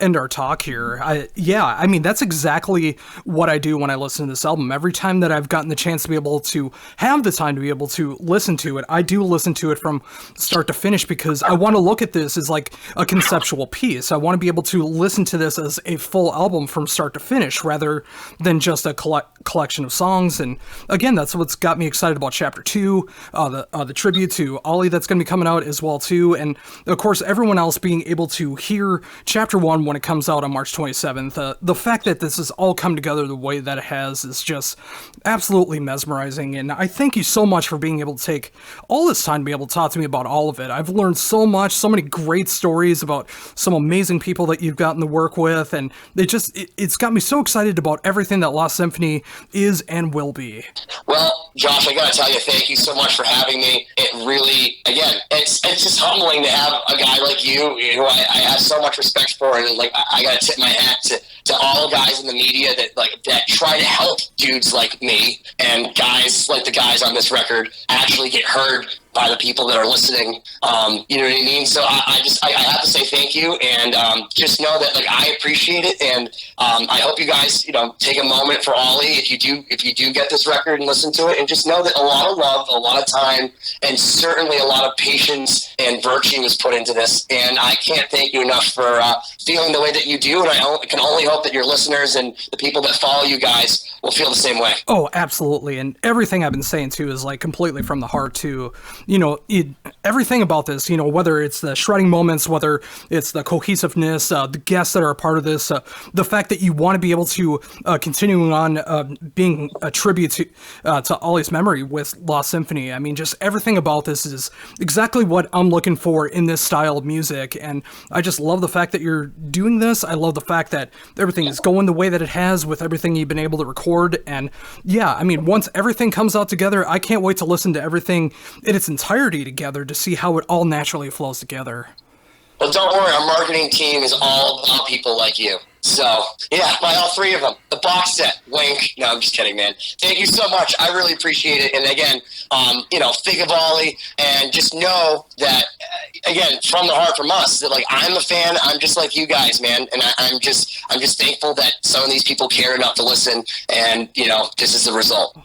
end our talk here. I mean, that's exactly what I do when I listen to this album. Every time that I've gotten the chance to be able to have the time to be able to listen to it, I do listen to it from start to finish, because I want to look at this as like a conceptual piece. I want to be able to listen to this as a full album from start to finish, rather than just a collection of songs. And again, that's what's got me excited about Chapter 2, the tribute to Oli that's going to be coming out as well too, and of course everyone else being able to hear Chapter 1 when it comes out on March 27th. The fact that this has all come together the way that it has is just absolutely mesmerizing, and I thank you so much for being able to take all this time to be able to talk to me about all of it. I've learned so much, so many great stories about some amazing people that you've gotten to work with, and it's got me so excited about everything that Lost Symphony is and will be. Well, Josh, I gotta tell you, thank you so much for having me. It really, again, it's just humbling to have a guy like you, who I have so much respect for, and like I gotta tip my hat to all guys in the media that try to help dudes like me and guys like the guys on this record actually get heard by the people that are listening. You know what I mean? So I have to say thank you, and just know that like I appreciate it, and I hope you guys, you know, take a moment for Oli if you do get this record and listen to it, and just know that a lot of love, a lot of time, and certainly a lot of patience and virtue was put into this, and I can't thank you enough for feeling the way that you do, and I can only hope hope that your listeners and the people that follow you guys will feel the same way. Oh, absolutely. And everything I've been saying too is like completely from the heart too. Everything about this, whether it's the shredding moments, whether it's the cohesiveness, the guests that are a part of this, the fact that you want to be able to continuing on being a tribute to Oli's memory with Lost Symphony. I mean, just everything about this is exactly what I'm looking for in this style of music. And I just love the fact that you're doing this. I love the fact that everything is going the way that it has with everything you've been able to record. And yeah, I mean, once everything comes out together, I can't wait to listen to everything in its entirety together to see how it all naturally flows together. Well, don't worry, our marketing team is all about people like you. So, yeah, buy all 3 of them. The box set, wink. No, I'm just kidding, man. Thank you so much. I really appreciate it. And again, think of Oli and just know that, again, from the heart from us, that like I'm a fan. I'm just like you guys, man. And I'm just thankful that some of these people care enough to listen. And, this is the result.